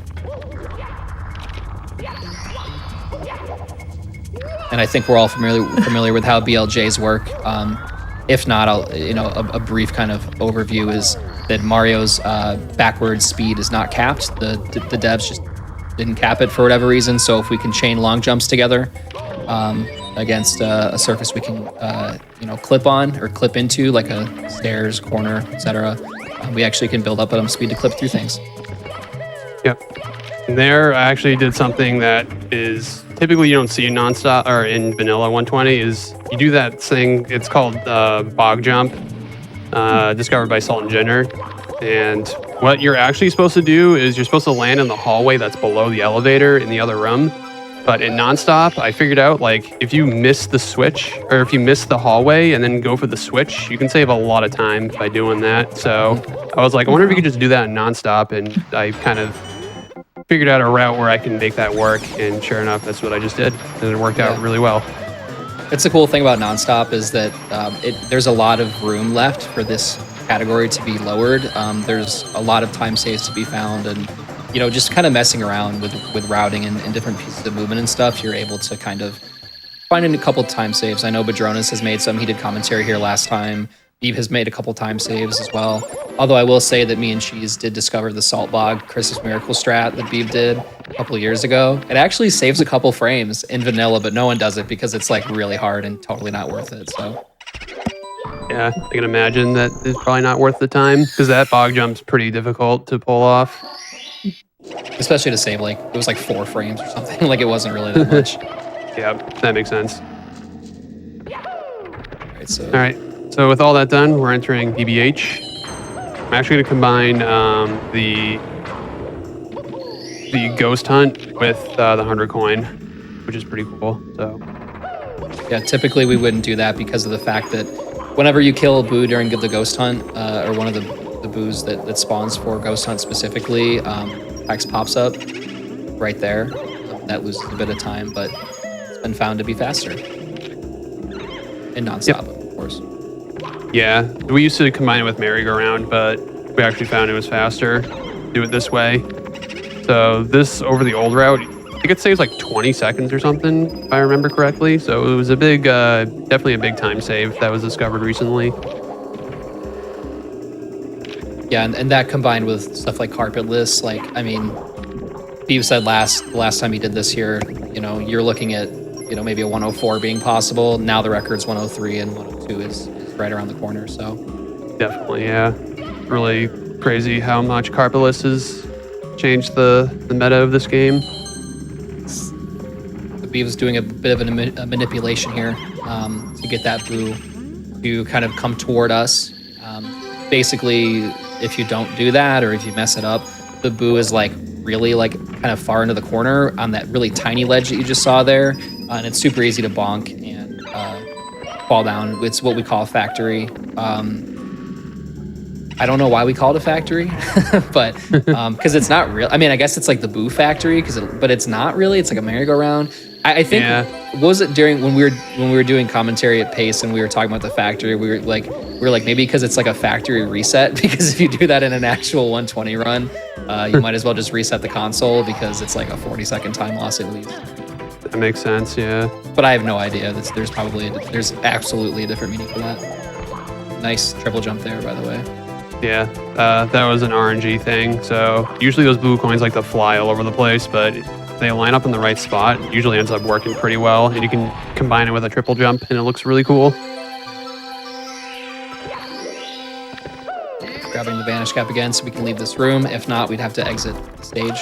And I think we're all familiar with how BLJs work. If not, a brief kind of overview is that Mario's backwards speed is not capped. The devs just didn't cap it for whatever reason. So if we can chain long jumps together against a surface we can clip on or clip into, like a stairs, corner, etc., we actually can build up enough speed to clip through things. Yep. And there, I actually did something that is typically you don't see in nonstop or in vanilla 120. Is you do that thing? It's called bog jump, discovered by Salt and Ginger. And what you're actually supposed to do is you're supposed to land in the hallway that's below the elevator in the other room. But in nonstop, I figured out, like, if you miss the switch or if you miss the hallway and then go for the switch, you can save a lot of time by doing that. So I was like, I wonder if you could just do that in nonstop. And I kind of figured out a route where I can make that work. And sure enough, that's what I just did. And it worked out really well. It's the cool thing about nonstop is that there's a lot of room left for this category to be lowered. There's a lot of time saves to be found, and just kind of messing around with routing and different pieces of movement and stuff, you're able to kind of find a couple time saves. I know Badronis has made some. He did commentary here last time. Beeve has made a couple time saves as well. Although I will say that me and Cheese did discover the Salt Bog Christmas Miracle strat that Beeve did a couple of years ago. It actually saves a couple frames in vanilla, but no one does it because it's like really hard and totally not worth it. So yeah, I can imagine that it's probably not worth the time because that bog jump's pretty difficult to pull off. Especially to save, like, it was like 4 frames or something. Like, it wasn't really that much. Yeah, that makes sense. All right. So with all that done, we're entering BBH. I'm actually going to combine the Ghost Hunt with the 100 coin. which is pretty cool. So Yeah, typically we wouldn't do that because of the fact that whenever you kill a boo during the ghost hunt, or one of the boos that spawns for ghost hunt specifically, Hex pops up right there. That loses a bit of time, but it's been found to be faster and nonstop, of course. yeah, we used to combine it with merry-go-round, but we actually found it was faster to do it this way. So this over the old route, I think it saves like 20 seconds or something, if I remember correctly. So it was a big, definitely a big time save that was discovered recently. Yeah, and that combined with stuff like carpetless, like, I mean, Beeve said the last time he did this here, you know, you're looking at, you know, maybe a 104 being possible. Now the record's 103 and 102 is right around the corner, so. Definitely, yeah. Really crazy how much carpetless has changed the meta of this game. The Beeve is doing a bit of a manipulation here to get that boo to kind of come toward us. Basically, if you don't do that or if you mess it up, the boo is like really like kind of far into the corner on that really tiny ledge that you just saw there, and it's super easy to bonk and fall down. It's what we call a factory. I don't know why we call it a factory, but because it's not real. I mean, I guess it's like the boo factory, but it's not really. It's like a merry-go-round. I think was it during when we were doing commentary at Pace and we were talking about the factory, we were like maybe because it's like a factory reset, because if you do that in an actual 120 run, you might as well just reset the console because it's like a 40-second time loss at least. That makes sense, yeah. But I have no idea. There's absolutely a different meaning for that. Nice triple jump there, by the way. Yeah, that was an RNG thing. So usually those blue coins like to fly all over the place, but they line up in the right spot. It usually ends up working pretty well, and you can combine it with a triple jump, and it looks really cool. Grabbing the vanish cap again so we can leave this room. If not, we'd have to exit the stage.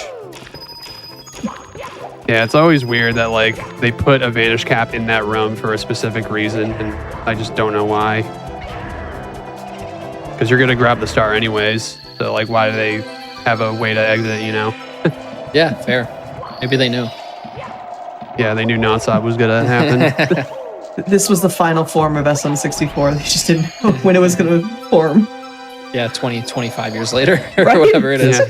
Yeah, it's always weird that like they put a vanish cap in that room for a specific reason, and I just don't know why. Because you're gonna grab the star anyways, so like why do they have a way to exit, you know? Yeah, fair. Maybe they knew. Yeah, they knew nonstop was gonna happen. This was the final form of SM64. They just didn't know when it was going to form. Yeah, 25 years later, or Right? whatever it is. Yeah.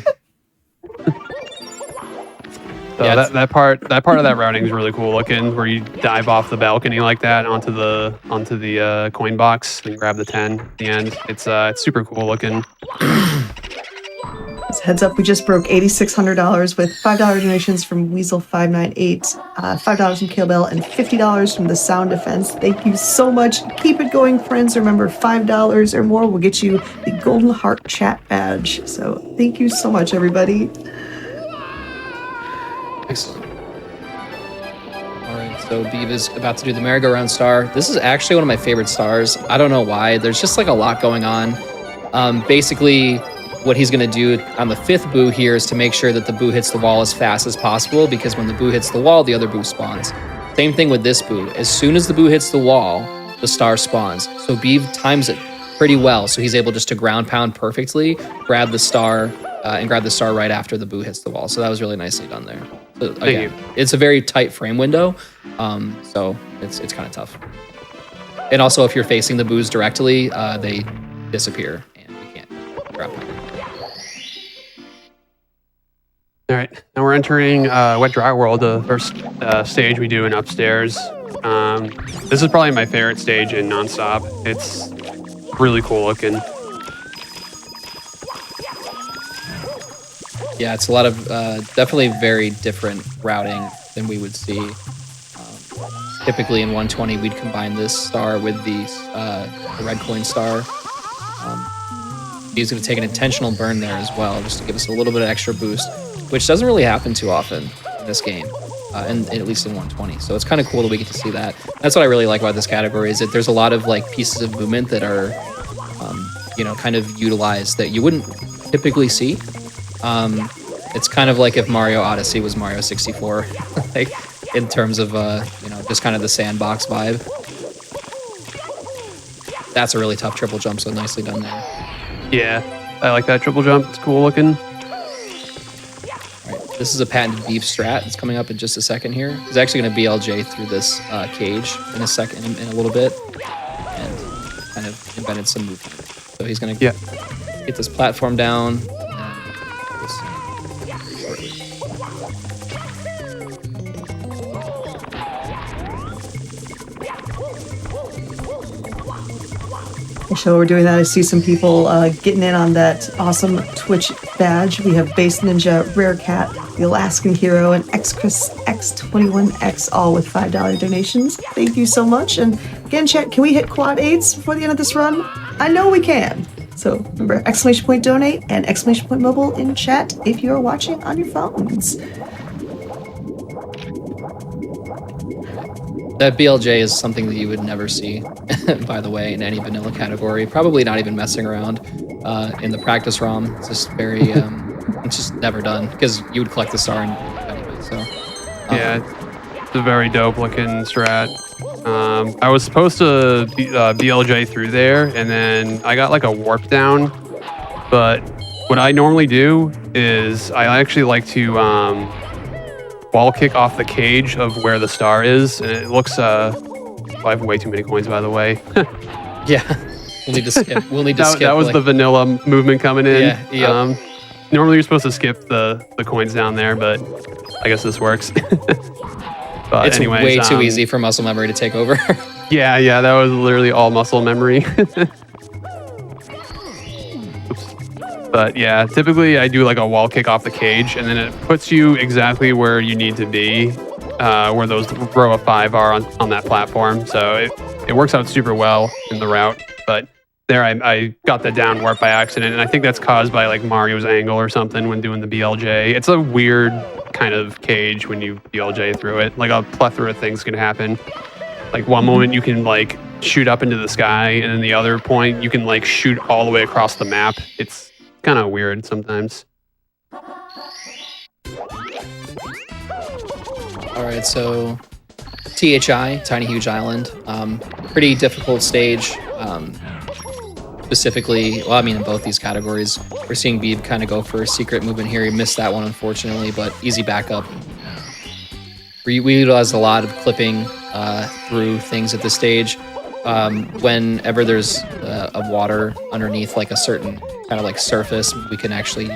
So Yeah, that part of that routing is really cool looking, where you dive off the balcony like that onto the coin box and grab the 10 at the end. It's super cool looking. Just heads up, we just broke $8,600 with $5 donations from Weasel598, $5 from Kale Bell, and $50 from the Sound Defense. Thank you so much. Keep it going, friends. Remember, $5 or more will get you the Golden Heart Chat badge. So thank you so much, everybody. Excellent. All right, so Beeve is about to do the merry-go-round star. This is actually one of my favorite stars. I don't know why. There's just like a lot going on. Basically, what he's going to do on the 5th boo here is to make sure that the boo hits the wall as fast as possible, because when the boo hits the wall, the other boo spawns. Same thing with this boo. As soon as the boo hits the wall, the star spawns. So Beeve times it pretty well, so he's able just to ground pound perfectly, grab the star, and grab the star right after the boo hits the wall. So that was really nicely done there. So, again, it's a very tight frame window, so it's kind of tough. And also, if you're facing the boos directly, they disappear and you can't grab them. All right, now we're entering Wet Dry World, the first stage we do in Upstairs. This is probably my favorite stage in Nonstop. It's really cool looking. Yeah, it's a lot of definitely very different routing than we would see. Typically in 120, we'd combine this star with the red coin star. He's going to take an intentional burn there as well, just to give us a little bit of extra boost, which doesn't really happen too often in this game, and at least in 120. So it's kind of cool that we get to see that. That's what I really like about this category, is that there's a lot of like pieces of movement that are, kind of utilized that you wouldn't typically see. It's kind of like if Mario Odyssey was Mario 64, like in terms of just kind of the sandbox vibe. That's a really tough triple jump, so nicely done there. Yeah, I like that triple jump. It's cool looking. All right, This is a patented beef strat that's coming up in just a second here. He's actually going to BLJ through this cage in a second, in a little bit, and kind of invented some movement. So he's going to get this platform down. So we're doing that. I see some people getting in on that awesome Twitch badge. We have Base Ninja, Rare Cat, the Alaskan Hero, and XChris X21X, all with $5 donations. Thank you so much. And again, chat, can we hit quad 8s before the end of this run? I know we can. So remember, ! donate and ! mobile in chat if you are watching on your phones. That BLJ is something that you would never see, by the way, in any vanilla category. Probably not even messing around in the practice ROM. It's just very, it's just never done because you would collect the star anyway. So yeah, it's a very dope looking strat. I was supposed to BLJ through there, and then I got like a warp down. But what I normally do is I actually like to wall kick off the cage of where the star is, and it looks I have way too many coins, by the way. Yeah, we'll need to skip. We'll need to skip. That was the vanilla movement coming in. Yeah, yep. Normally you're supposed to skip the coins down there, but I guess this works. But it's anyways, way too easy for muscle memory to take over. yeah, that was literally all muscle memory. But yeah, typically I do like a wall kick off the cage, and then it puts you exactly where you need to be, where those row of 5 are on that platform. So it works out super well in the route. But there I got the down warp by accident, and I think that's caused by like Mario's angle or something when doing the BLJ. It's a weird kind of cage when you BLJ through it. Like a plethora of things can happen. Like one moment you can like shoot up into the sky, and then the other point you can like shoot all the way across the map. It's kind of weird sometimes. All right, so THI, Tiny Huge Island, pretty difficult stage. Specifically, well, I mean, in both these categories, we're seeing Beeb kind of go for a secret movement here. He missed that one, unfortunately, but easy backup. We utilize a lot of clipping through things at this stage. Whenever there's a water underneath like a certain kind of like surface, we can actually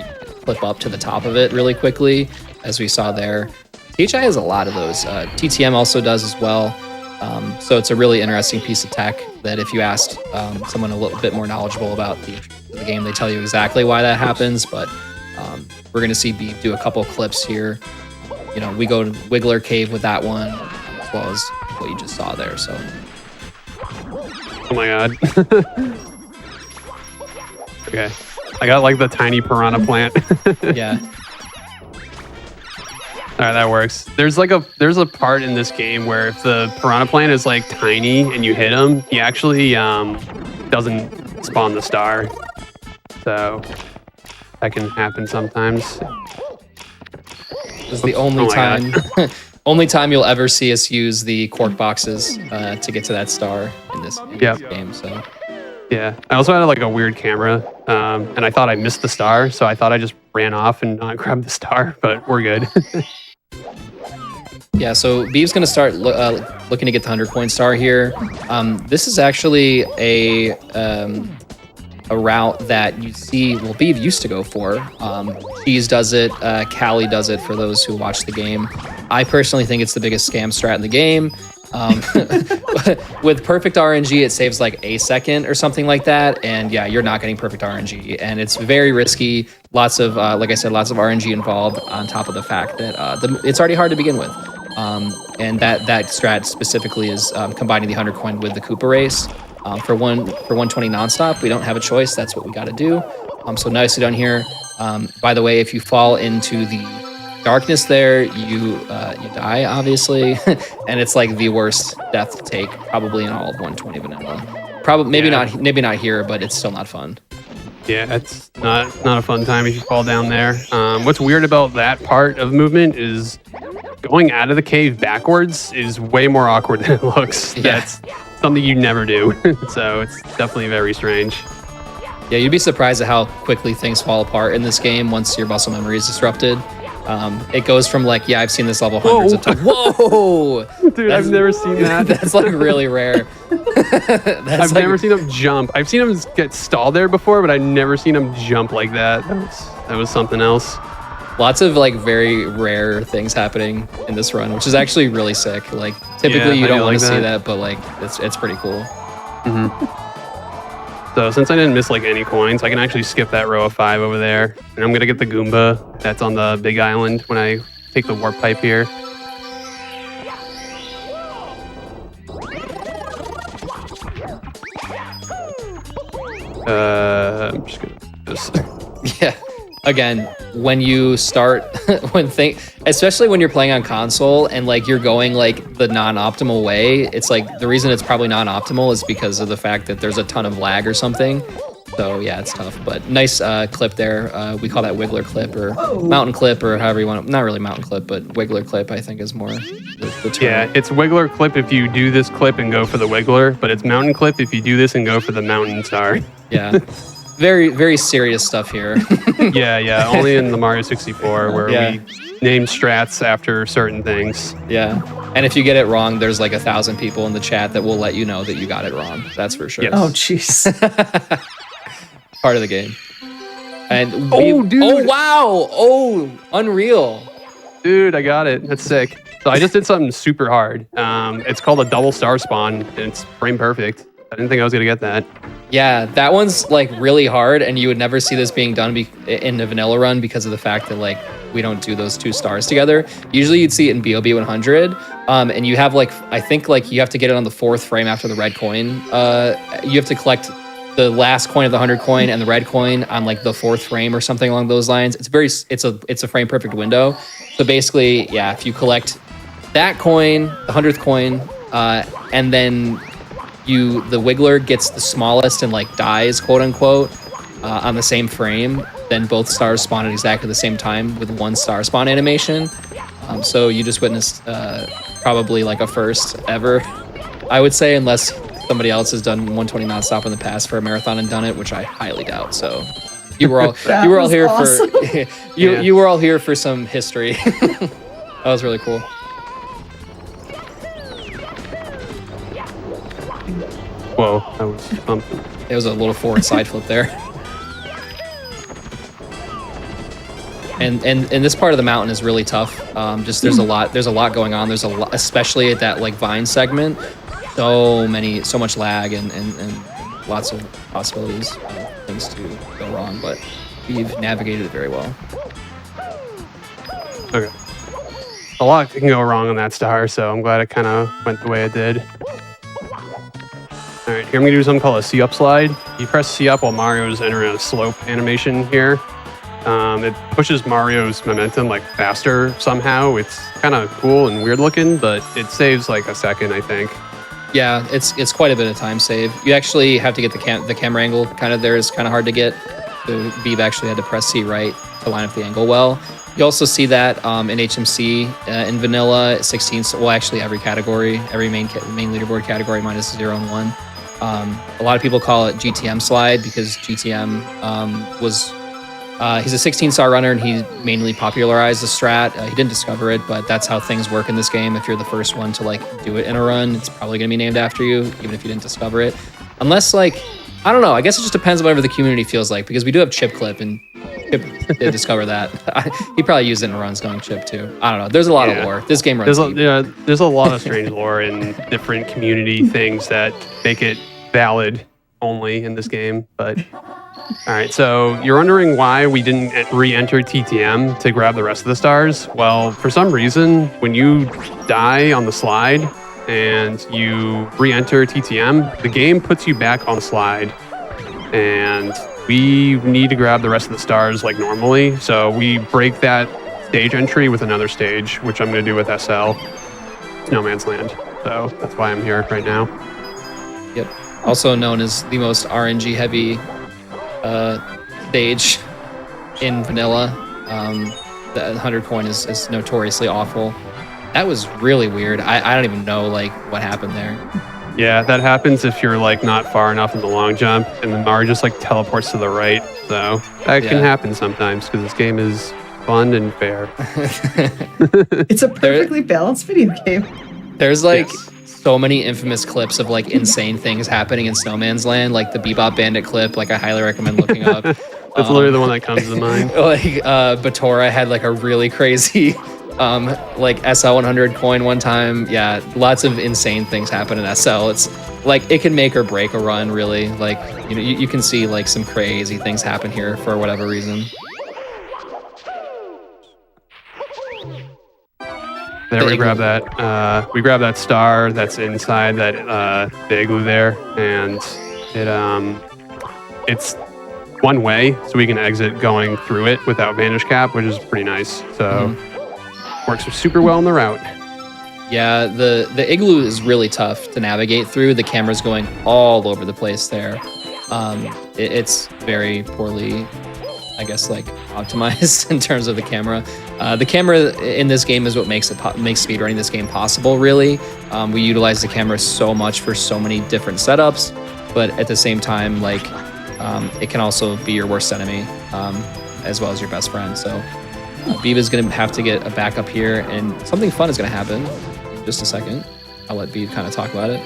clip up to the top of it really quickly, as we saw there. THI has a lot of those. TTM also does as well. So it's a really interesting piece of tech that if you asked someone a little bit more knowledgeable about the game, they tell you exactly why that happens. But we're going to see Beeb do a couple clips here. You know, we go to Wiggler Cave with that one, as well as what you just saw there. So. Oh my god. Okay. I got like the tiny piranha plant. Yeah. All right, that works. There's a part in this game where if the piranha plant is like tiny and you hit him, he actually doesn't spawn the star. So that can happen sometimes. This is the only time only time you'll ever see us use the cork boxes to get to that star in this game. So yeah, I also had like a weird camera, and I thought I missed the star, so I thought I just ran off and not grabbed the star, but we're good. Yeah, so Beeb's going to start looking to get the 100-coin star here. This is actually a route that you see, well, Beeb used to go for. Cheese does it, Callie does it for those who watch the game. I personally think it's the biggest scam strat in the game. With perfect RNG, it saves like a second or something like that. And yeah, you're not getting perfect RNG. And it's very risky. Lots of, like I said, lots of RNG involved on top of the fact that it's already hard to begin with. And that strat specifically is combining the 100 coin with the Koopa race. For 120 nonstop, we don't have a choice. That's what we got to do. So nicely done here. By the way, if you fall into the darkness there, you die, obviously. And it's like the worst death to take probably in all of 120 vanilla. Probably maybe not here, but it's still not fun. Yeah, it's not a fun time if you fall down there. What's weird about that part of movement is going out of the cave backwards is way more awkward than it looks. Yeah. That's something you never do. So it's definitely very strange. Yeah, you'd be surprised at how quickly things fall apart in this game once your muscle memory is disrupted. It goes from like, yeah, I've seen this level hundreds of times. Whoa! Dude, I've never seen that. That's like really rare. I've never seen him jump. I've seen him get stalled there before, but I've never seen him jump like that. That was something else. Lots of like very rare things happening in this run, which is actually really sick. Like typically you don't want to see that, but like it's pretty cool. So since I didn't miss like any coins, I can actually skip that row of 5 over there. And I'm gonna get the Goomba that's on the big island when I take the warp pipe here. I'm just gonna do this. Yeah. Again, when you start, especially when you're playing on console and like you're going like the non-optimal way, it's like the reason it's probably non-optimal is because of the fact that there's a ton of lag or something. So yeah, it's tough, but nice clip there. We call that Wiggler clip or mountain clip or however you want it. Not really mountain clip, but Wiggler clip I think is more the term. Yeah, it's Wiggler clip if you do this clip and go for the Wiggler, but it's mountain clip if you do this and go for the mountain star. Yeah. Very, very serious stuff here. Yeah. Only in the Mario 64 where we name strats after certain things. Yeah. And if you get it wrong, there's like 1,000 people in the chat that will let you know that you got it wrong. That's for sure. Yes. Oh, jeez. Part of the game. And dude. Oh, wow. Oh, unreal. Dude, I got it. That's sick. So I just did something super hard. It's called a double star spawn, and it's frame perfect. I didn't think I was going to get that. Yeah, that one's like really hard, and you would never see this being done in the vanilla run because of the fact that like we don't do those 2 stars together. Usually you'd see it in BOB 100, and you have like, I think like you have to get it on the 4th frame after the red coin. You have to collect the last coin of the 100 coin and the red coin on like the 4th frame or something along those lines. It's a frame perfect window. So basically, yeah, if you collect that coin, the 100th coin, and then the Wiggler gets the smallest and like dies, quote unquote, on the same frame, then both stars spawn at exactly the same time with 1 star spawn animation. So you just witnessed probably like a first ever, I would say, unless somebody else has done 120 nonstop in the past for a marathon and done it, which I highly doubt. So you were all here awesome. for you were all here for some history. That was really cool. Whoa, that was something. It was a little forward side flip there. And this part of the mountain is really tough. Just there's a lot going on. There's a lot, especially at that like vine segment. So much lag and lots of possibilities of things to go wrong. But we've navigated it very well. Okay. A lot can go wrong on that star, so I'm glad it kind of went the way it did. All right, here I'm gonna do something called a C-up slide. You press C-up while Mario's entering a slope animation here. It pushes Mario's momentum like faster somehow. It's kind of cool and weird looking, but it saves like a second, I think. Yeah, it's quite a bit of time save. You actually have to get the camera angle kind of there is kind of hard to get. The Beeve actually had to press C right to line up the angle well. You also see that in HMC, in vanilla, 16. Well, actually every category, every main leaderboard category minus 0 and 1. A lot of people call it GTM slide because GTM he's a 16-star runner and he mainly popularized the strat. He didn't discover it, but that's how things work in this game. If you're the first one to like do it in a run, it's probably gonna be named after you, even if you didn't discover it. Unless like, I don't know, I guess it just depends on whatever the community feels like, because we do have Chip Clip and Chip did discover that. He probably used it in runs going Chip too. I don't know. There's a lot of lore. This game runs deep. There's a lot of strange lore and different community things that make it valid only in this game. But all right, so you're wondering why we didn't re-enter TTM to grab the rest of the stars? Well, for some reason, when you die on the slide and you re-enter TTM, the game puts you back on the slide, and we need to grab the rest of the stars like normally. So we break that stage entry with another stage, which I'm going to do with SL, No Man's Land. So that's why I'm here right now. Yep. Also known as the most RNG heavy stage in vanilla. The 100 coin is notoriously awful. That was really weird. I don't even know like what happened there. Yeah, that happens if you're like not far enough in the long jump and the Mario just like teleports to the right. So that can happen sometimes because this game is fun and fair. It's a perfectly balanced video game. There's like Yes. so many infamous clips of like insane things happening in Snowman's Land, like the Bebop Bandit clip. Like I highly recommend looking up. That's literally the one that comes to mind. Like Batora had like a really crazy like SL100 coin one time. Yeah, lots of insane things happen in SL. It's like it can make or break a run, really. Like, you know, you can see like some crazy things happen here for whatever reason. There we grab that. We grab that star that's inside that the igloo there, and it's one way, so we can exit going through it without vantage cap, which is pretty nice. So works super well on the route. Yeah, the igloo is really tough to navigate through. The camera's going all over the place there. It's very poorly, I guess, like optimized in terms of the camera. The camera in this game is what makes speedrunning this game possible, really. We utilize the camera so much for so many different setups, but at the same time, like, it can also be your worst enemy, as well as your best friend. So Beeve is going to have to get a backup here, and something fun is going to happen in just a second. I'll let Beeve kind of talk about it.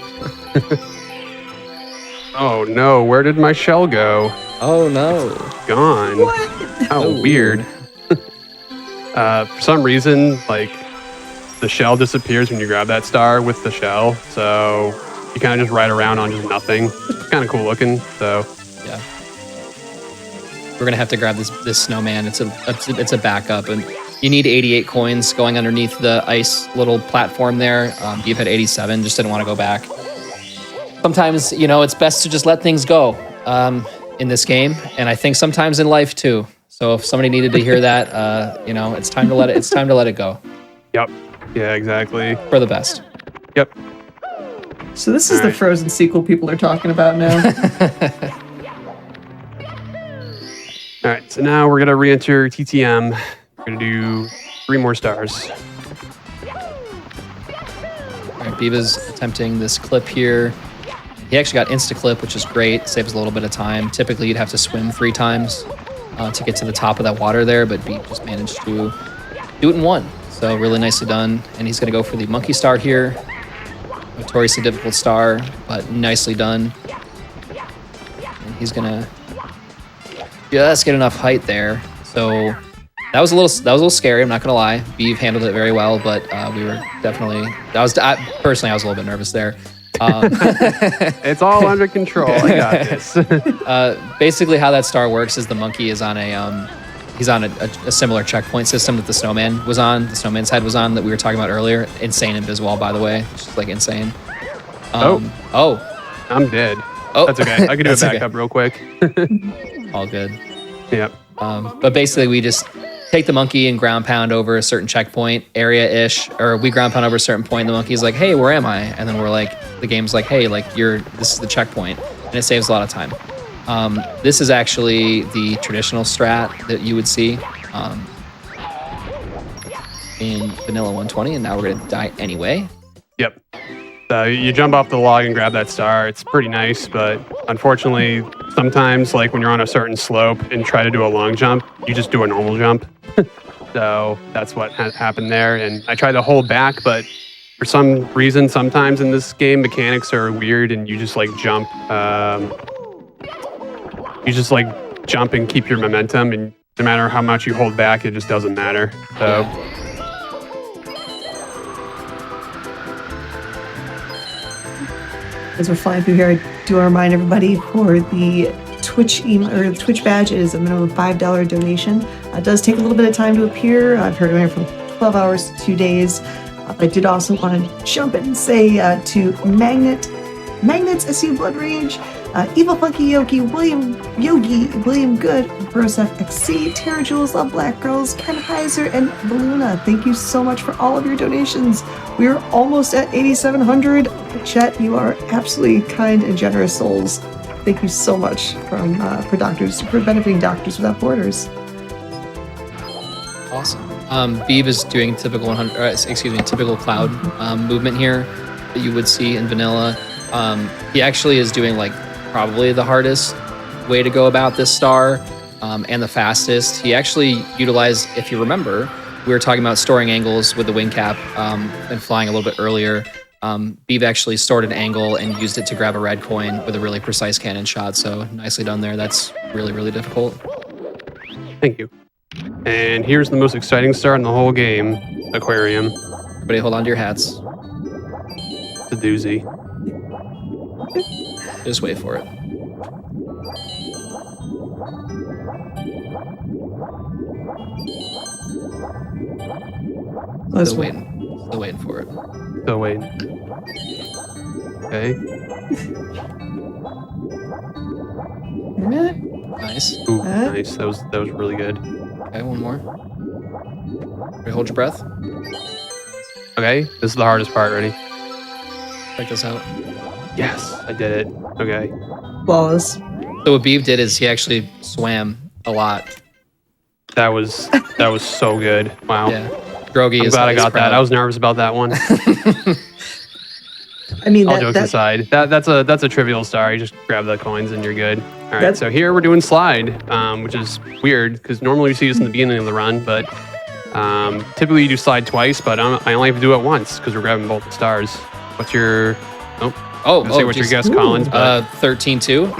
Oh no, where did my shell go? Oh no. Gone. What? How Oh. weird. For some reason, like, the shell disappears when you grab that star with the shell, so you kind of just ride around on just nothing. It's kind of cool looking, so. Yeah. We're gonna have to grab this snowman. It's a backup, and you need 88 coins going underneath the ice little platform there. You've had 87, just didn't want to go back. Sometimes, you know, it's best to just let things go in this game, and I think sometimes in life too. So if somebody needed to hear that, you know, it's time to let it go Yep. Yeah, exactly. for the best. Yep. So this is the Alright. Frozen sequel people are talking about now. All right, so now we're gonna re-enter TTM. We're gonna do 3 more stars. All right, Beava's attempting this clip here. He actually got insta-clip, which is great. Saves a little bit of time. Typically, you'd have to swim 3 times to get to the top of that water there, but Beav just managed to do it in 1. So really nicely done. And he's going to go for the monkey star here. Notoriously difficult star, but nicely done. And he's going to just get enough height there. So that was a little scary. I'm not gonna lie. Beeve handled it very well, but we were definitely. Personally, I was a little bit nervous there. It's all under control. I got this. Basically, how that star works is the monkey is on he's on a similar checkpoint system that the snowman was on. The snowman's head was on that we were talking about earlier. Insane and Biswall, by the way, just like insane. I'm dead. Oh, That's okay. I can do a that's okay. backup real quick. All good. Yep. But basically, we just take the monkey and ground pound over a certain checkpoint area-ish, or we ground pound over a certain point. And the monkey's like, "Hey, where am I?" And then we're like, the game's like, "Hey, like this is the checkpoint," and it saves a lot of time. This is actually the traditional strat that you would see in Vanilla 120, and now we're gonna die anyway. Yep. So you jump off the log and grab that star. It's pretty nice, but unfortunately, sometimes, like when you're on a certain slope and try to do a long jump, you just do a normal jump. So that's what happened there. And I tried to hold back, but for some reason, sometimes in this game, mechanics are weird, and you just like jump. You just like jump and keep your momentum, and no matter how much you hold back, it just doesn't matter. So. Yeah. As we're flying through here, I do want to remind everybody for the Twitch email or the Twitch badge is a minimum $5 donation. It does take a little bit of time to appear. I've heard anywhere from 12 hours to 2 days. I did also want to jump in and say to Magnets, SU Blood Rage, Evil Funky Yogi, William Good, Brosef XC, Tara Jules, Love Black Girls, Ken Heiser, and Baluna. Thank you so much for all of your donations. We are almost at 8,700. Chet, you are absolutely kind and generous souls. Thank you so much for benefiting Doctors Without Borders. Awesome. Beeve is doing typical typical cloud movement here that you would see in vanilla. He actually is doing like probably the hardest way to go about this star. and the fastest. He actually utilized, if you remember, we were talking about storing angles with the wing cap and flying a little bit earlier. Beeve actually stored an angle and used it to grab a red coin with a really precise cannon shot. So nicely done there. That's really, really difficult. Thank you. And here's the most exciting start in the whole game, aquarium. Everybody hold on to your hats. It's a doozy. Just wait for it. Still waiting for it. Still waiting. Okay. Nice. Ooh, nice. That was really good. Okay, one more. Everybody hold your breath. Okay, this is the hardest part. Ready? Check this out. Yes, I did it. Okay. Balls. So what Beeve did is he actually swam a lot. That was so good. Wow. Yeah. Drogi I'm is glad I got proud. that. I was nervous about that one. I mean, All jokes aside, that's a trivial star. You just grab the coins and you're good. All right, That's- so here we're doing slide, which is weird because normally we see this in the beginning of the run, but typically you do slide twice, but I only have to do it once because we're grabbing both the stars. What's your... say what's your geez. guess, Collins, but 13-2.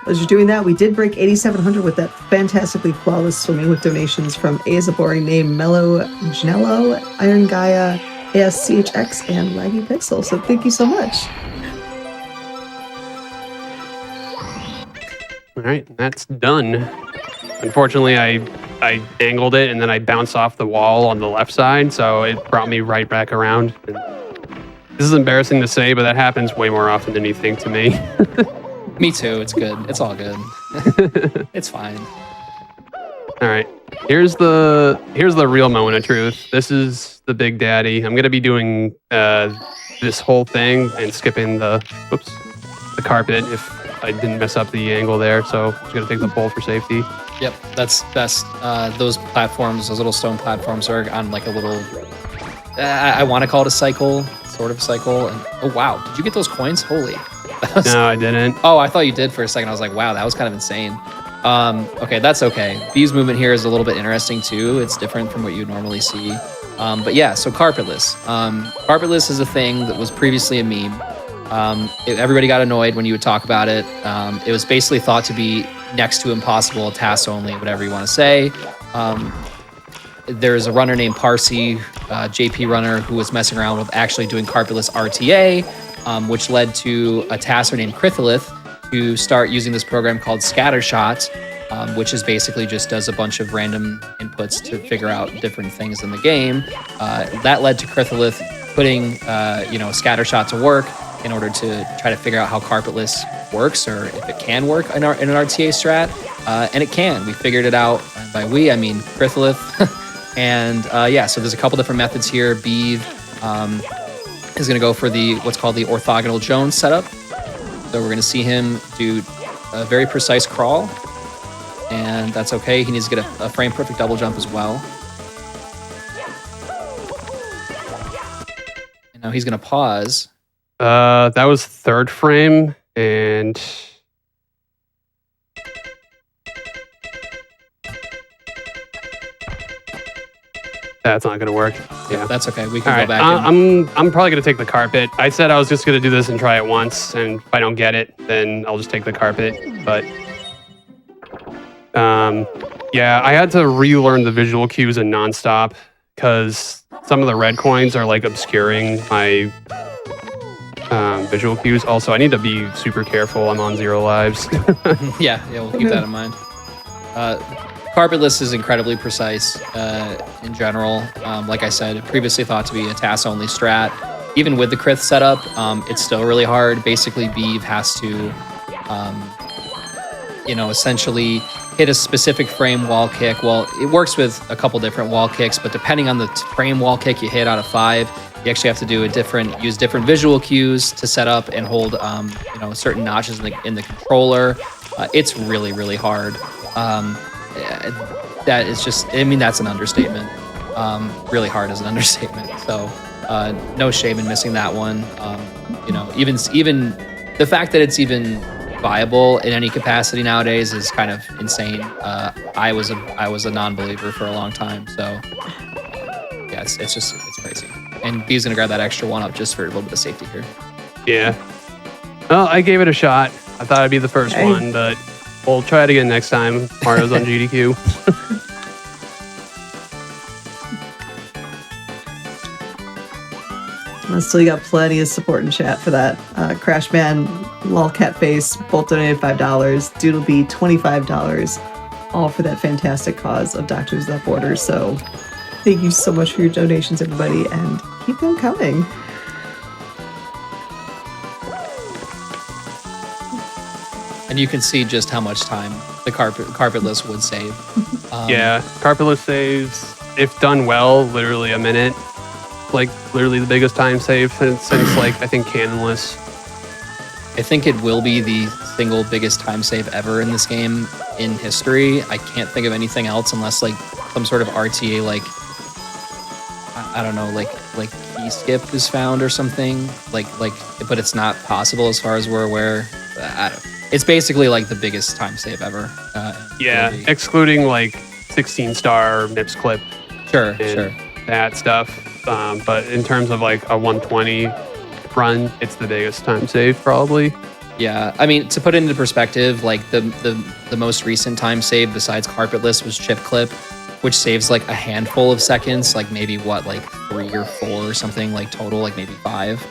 As you're doing that, we did break 8,700 with that fantastically flawless swimming with donations from A is a boring name, Mellow Janello, Iron Gaia, ASCHX, and Laggy Pixel. So thank you so much. all right, that's done. Unfortunately, I angled it and then I bounced off the wall on the left side, so it brought me right back around. And this is embarrassing to say, but that happens way more often than you think to me. Me too. It's good. It's all good. It's fine. All right, here's the real moment of truth. This is the big daddy. I'm gonna be doing this whole thing and skipping the carpet if I didn't mess up the angle there. So I'm just gonna take the pole for safety. Yep, that's best. Those platforms, those little stone platforms, are on like a little. I want to call it a cycle, sort of cycle. And oh wow, did you get those coins? Holy. No, I didn't. Oh, I thought you did for a second. I was like, wow, that was kind of insane. Okay, that's okay. Bee's movement here is a little bit interesting too. It's different from what you normally see. But yeah, so carpetless. Carpetless is a thing that was previously a meme. Everybody got annoyed when you would talk about it. It was basically thought to be next to impossible, task only, whatever you want to say. There's a runner named Parsi, JP runner, who was messing around with actually doing carpetless RTA, which led to a tasker named Critholith to start using this program called Scattershot, which is basically just does a bunch of random inputs to figure out different things in the game. That led to Critholith putting, Scattershot to work in order to try to figure out how carpetless works, or if it can work in an RTA strat, and it can. We figured it out. And by we, I mean Critholith. And so there's a couple different methods here. Beeve is going to go for what's called the orthogonal Jones setup. So we're going to see him do a very precise crawl, and that's okay. He needs to get a frame perfect double jump as well. And now he's going to pause. That was third frame, and that's not gonna work. Yeah, That's okay. We all can right. go back. And, I'm probably gonna take the carpet. I said I was just gonna do this and try it once, and if I don't get it, then I'll just take the carpet. But I had to relearn the visual cues in nonstop because some of the red coins are like obscuring my visual cues. Also, I need to be super careful. I'm on 0 lives. yeah, we'll keep that in mind. Carpetless is incredibly precise in general. Like I said, previously thought to be a task-only strat. Even with the Crith setup, it's still really hard. Basically, Beeve has to, essentially hit a specific frame wall kick. Well, it works with a couple different wall kicks, but depending on the frame wall kick you hit out of 5, you actually have to do use different visual cues to set up and hold, certain notches in the controller. It's really, really hard. That is just, that's an understatement. Really hard is an understatement. So no shame in missing that one. Even the fact that it's even viable in any capacity nowadays is kind of insane. I was a non-believer for a long time, so yeah, it's crazy. And B's gonna grab that extra one up just for a little bit of safety here. Yeah. Well, I gave it a shot. I thought I'd be the first Hey. one, but we'll try it again next time. Mario's on GDQ. Still, you got plenty of support in chat for that. Crashman, Lolcatface, both donated $5. Doodlebee, $25. All for that fantastic cause of Doctors Without Borders. So thank you so much for your donations, everybody, and keep them coming. And you can see just how much time the carpetless would save. Yeah, carpetless saves, if done well, literally a minute. Like literally the biggest time save since like I think canonless. I think it will be the single biggest time save ever in this game in history. I can't think of anything else unless like some sort of RTA like I don't know like key skip is found or something like but it's not possible as far as we're aware. It's basically like the biggest time save ever. Yeah, excluding like 16-star MIPS clip. Sure, and sure. that stuff. But in terms of like a 120 run, it's the biggest time save probably. Yeah, I mean, to put it into perspective, like the most recent time save besides carpetless was chip clip, which saves like a handful of seconds, like maybe what, like 3 or 4 or something, like total, like maybe 5.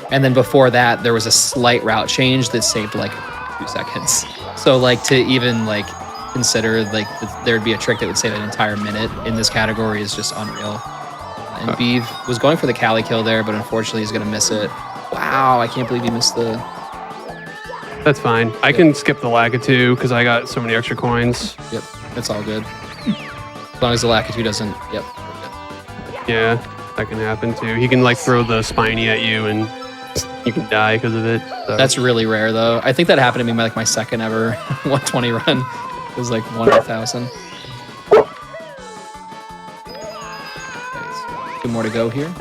And then before that, there was a slight route change that saved like 2 seconds. So like to even like consider like there'd be a trick that would save an entire minute in this category is just unreal. And Beeve was going for the Cali kill there, but unfortunately he's gonna miss it. Wow, I can't believe he missed the... That's fine. I can skip the Lakitu because I got so many extra coins. Yep, it's all good. As long as the Lakitu doesn't... Yep, we're good. Yeah, that can happen too. He can like throw the spiny at you and you can die because of it. So. That's really rare though. I think that happened to me like my second ever 120 run. It was like 1 in 1,000. Okay, so 2 more to go here.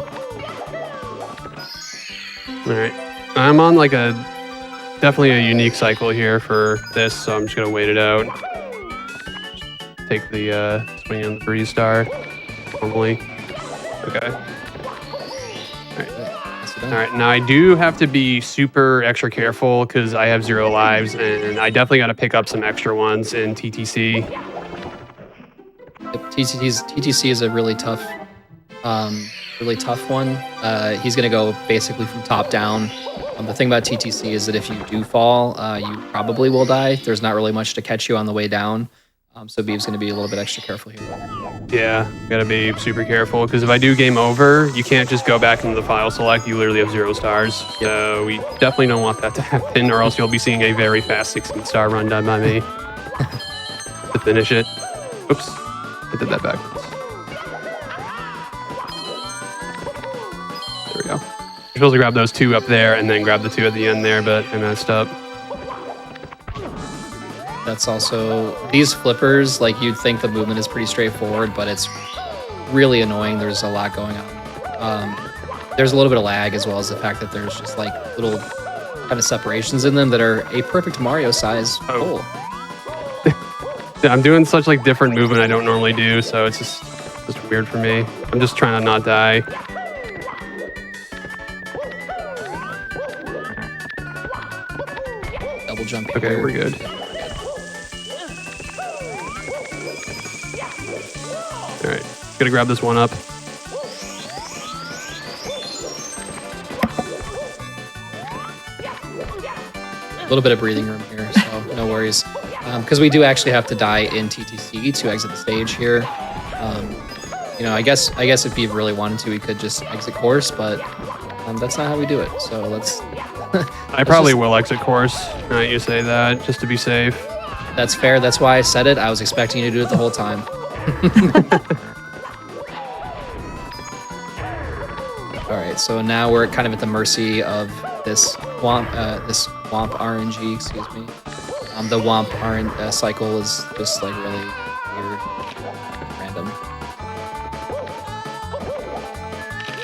All right, I'm on like definitely a unique cycle here for this, so I'm just gonna wait it out. Take the swing on the Breeze Star normally. Okay. All right, now I do have to be super extra careful because I have 0 lives, and I definitely got to pick up some extra ones in TTC. Yep, TTC is a really tough one. He's gonna go basically from top down. The thing about TTC is that if you do fall, you probably will die. There's not really much to catch you on the way down. So Beeve's gonna be a little bit extra careful here. Yeah, gotta be super careful because if I do game over, you can't just go back into the file select. You literally have 0 stars. Yep. So we definitely don't want that to happen, or else you'll be seeing a very fast 16-star run done by me to finish it. Oops, I did that backwards. There we go. You're supposed to grab those 2 up there and then grab the 2 at the end there, but I messed up. That's also, these flippers, like you'd think the movement is pretty straightforward, but it's really annoying. There's a lot going on. There's a little bit of lag as well as the fact that there's just like little kind of separations in them that are a perfect Mario size hole. Yeah, I'm doing such like different movement I don't normally do, so it's just weird for me. I'm just trying to not die. Double jump Okay, here. we're good. All right, gotta grab this one up. A little bit of breathing room here, so no worries. Because we do actually have to die in TTC to exit the stage here. You know, I guess if he really wanted to, he could just exit course, but that's not how we do it. So let's. I probably will exit course. Now that you say that, just to be safe. That's fair. That's why I said it. I was expecting you to do it the whole time. All right, so now we're kind of at the mercy of this Womp RNG, excuse me. The Womp RNG cycle is just like really weird, random.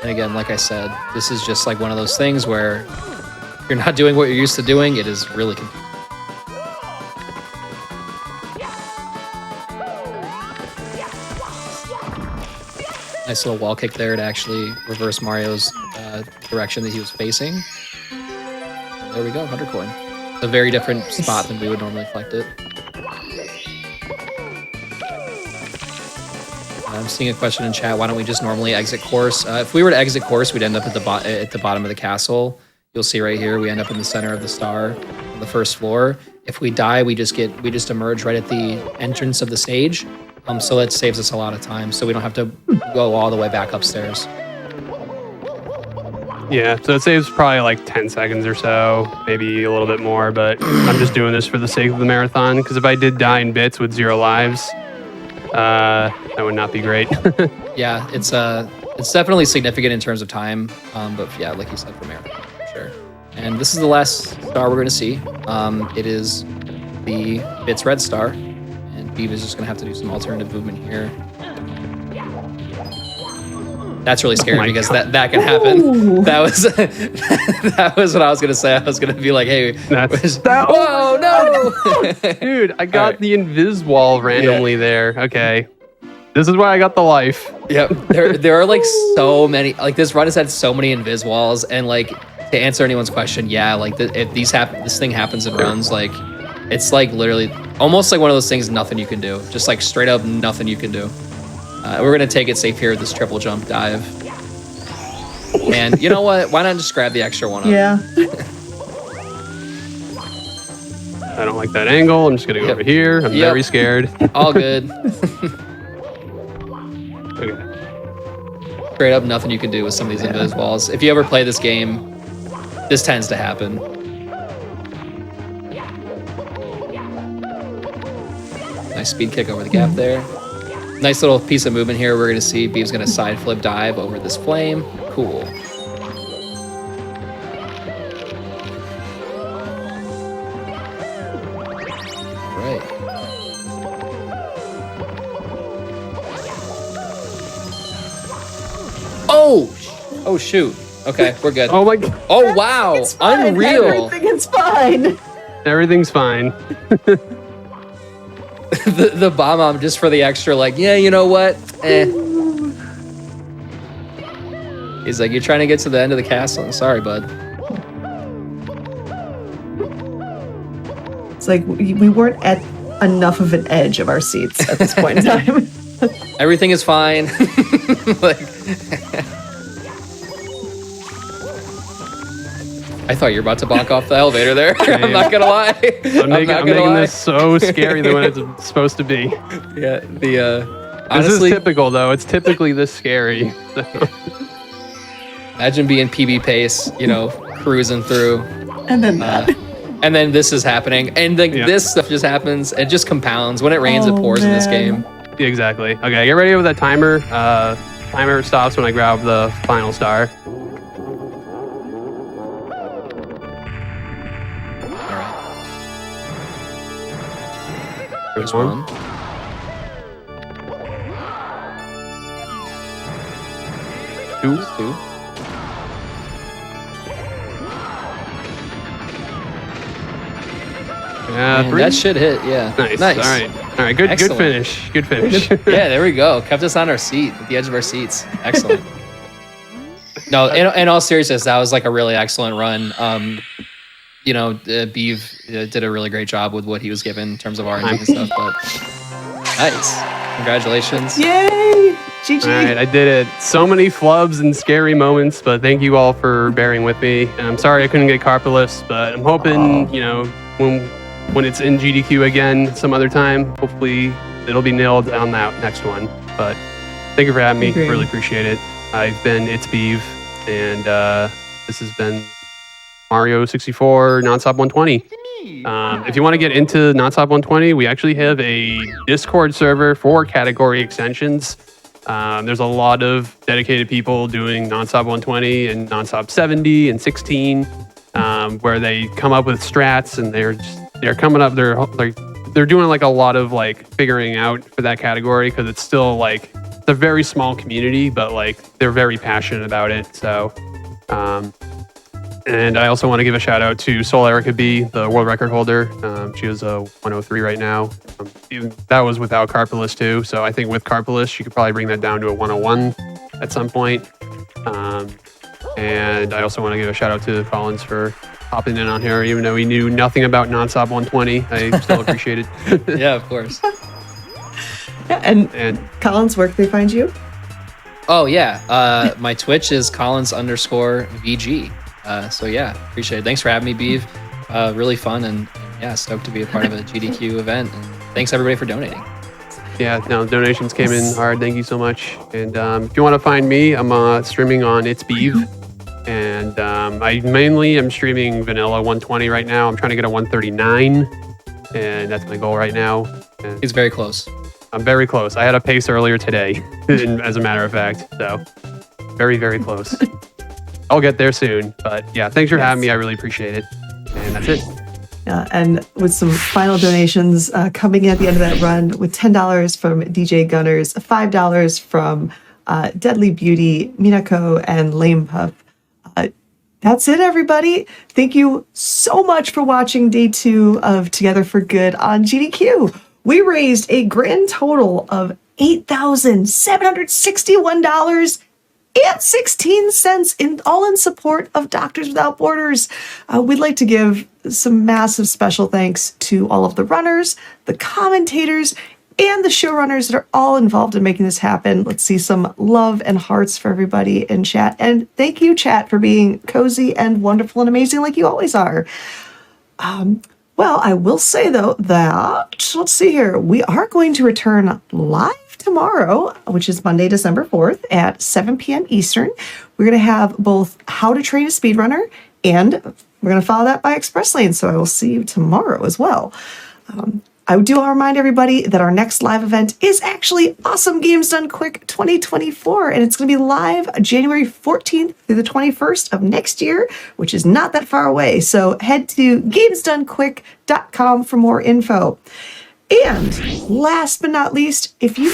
And again, like I said, this is just like one of those things where If you're not doing what you're used to doing, it is really confusing. Nice little wall kick there to actually reverse Mario's direction that he was facing. And there we go, 100 coin. A very different spot than we would normally collect it. I'm seeing a question in chat. Why don't we just normally exit course? If we were to exit course, we'd end up at the bottom of the castle. You'll see right here, we end up in the center of the star on the first floor. If we die, we just emerge right at the entrance of the stage. So that saves us a lot of time, so we don't have to go all the way back upstairs. Yeah, so it saves probably like 10 seconds or so, maybe a little bit more, but I'm just doing this for the sake of the marathon, because if I did die in bits with 0 lives, that would not be great. Yeah, it's definitely significant in terms of time, but yeah, like you said, for marathon, for sure. And this is the last star we're going to see. It is the Bits Red Star. Beeve is just gonna have to do some alternative movement here. That's really scary because that can happen. Ooh. That was what I was gonna say. I was gonna be like, hey, whoa, no, dude! I got the invis wall randomly there. Okay, this is why I got the life. Yep. There are like so many. Like this run has had so many invis walls, and like to answer anyone's question, yeah, like if this thing happens in runs, like. It's like literally almost like one of those things, nothing you can do. Just like straight up nothing you can do. We're going to take it safe here with this triple jump dive. And you know what? Why not just grab the extra one up? Yeah. I don't like that angle. I'm just going to go over here. I'm very scared. All good. Okay. Straight up nothing you can do with some of these invis walls. If you ever play this game, this tends to happen. Nice speed kick over the gap there. Nice little piece of movement here. We're going to see Beeve's going to side flip dive over this flame. Cool. Right. Oh shoot. Okay, we're good. Oh my God. Oh wow. It's fine. Unreal. Everything is fine. Everything's fine. the bomb just for the extra, like, yeah, you know what? He's like, you're trying to get to the end of the castle. I'm sorry, bud. It's like we weren't at enough of an edge of our seats at this point in time. Everything is fine. Like, I thought you were about to block off the elevator there. I'm not gonna lie. I'm making this so scary than what it's supposed to be. Yeah, honestly, this is typical though. It's typically this scary. Imagine being PB pace, cruising through, and then that. And then this is happening, and then this stuff just happens. It just compounds. When it rains, it pours in this game. Yeah, exactly. Okay, get ready with that timer. Timer stops when I grab the final star. There's one. Two. Yeah, 3. That should hit. Yeah. Nice. All right. Good finish. Good finish. Yeah, there we go. Kept us on our seat, at the edge of our seats. Excellent. No, in all seriousness, that was like a really excellent run. Beeve did a really great job with what he was given in terms of RNG and stuff, but nice. Congratulations. Yay! GG. All right, I did it. So many flubs and scary moments, but thank you all for bearing with me. And I'm sorry I couldn't get Carpalus, but I'm hoping, when it's in GDQ again some other time, hopefully it'll be nailed on that next one. But thank you for having me. Really appreciate it. I've been itsbeeve, and this has been Mario 64 Nonstop 120. If you want to get into Nonstop 120, we actually have a Discord server for category extensions. There's a lot of dedicated people doing Nonstop 120 and Nonstop 70 and 16, where they come up with strats, and they're coming up. They're doing like a lot of like figuring out for that category, because it's still like it's a very small community, but like they're very passionate about it. So And I also want to give a shout out to Soul Erica B, the world record holder. She was a 103 right now. That was without Carpalus too. So I think with Carpalus, she could probably bring that down to a 101 at some point. And I also want to give a shout out to Collins for hopping in on here, even though he knew nothing about Nonstop 120. I still appreciate it. Yeah, of course. Yeah, and Collins, where can they find you? Oh yeah, my Twitch is Collins_VG. So yeah, appreciate it. Thanks for having me, Beeve. Really fun and yeah, stoked to be a part of a GDQ event. And thanks everybody for donating. Yeah, no, donations came in hard. Thank you so much. And if you want to find me, I'm streaming on itsbeeve. And I mainly am streaming vanilla 120 right now. I'm trying to get a 139, and that's my goal right now. And He's very close. I'm very close. I had a pace earlier today, as a matter of fact. So very, very close. I'll get there soon. But yeah, thanks for having me. I really appreciate it. And that's it. And with some final donations coming in at the end of that run, with $10 from DJ Gunners, $5 from Deadly Beauty, Minako, and Lame Puff. That's it, everybody. Thank you so much for watching day 2 of Together for Good on GDQ. We raised a grand total of $8,761.16 all in support of Doctors Without Borders. We'd like to give some massive special thanks to all of the runners, the commentators, and the showrunners that are all involved in making this happen. Let's see some love and hearts for everybody in chat. And thank you, chat, for being cozy and wonderful and amazing like you always are. Well, I will say, though, that, let's see here, we are going to return live tomorrow, which is Monday, December 4th at 7 p.m. Eastern. We're going to have both How to Train a Speedrunner, and we're going to follow that by Express Lane. So I will see you tomorrow as well. I do want to remind everybody that our next live event is actually Awesome Games Done Quick 2024, and it's going to be live January 14th through the 21st of next year, which is not that far away. So head to gamesdonequick.com for more info. And last but not least, if you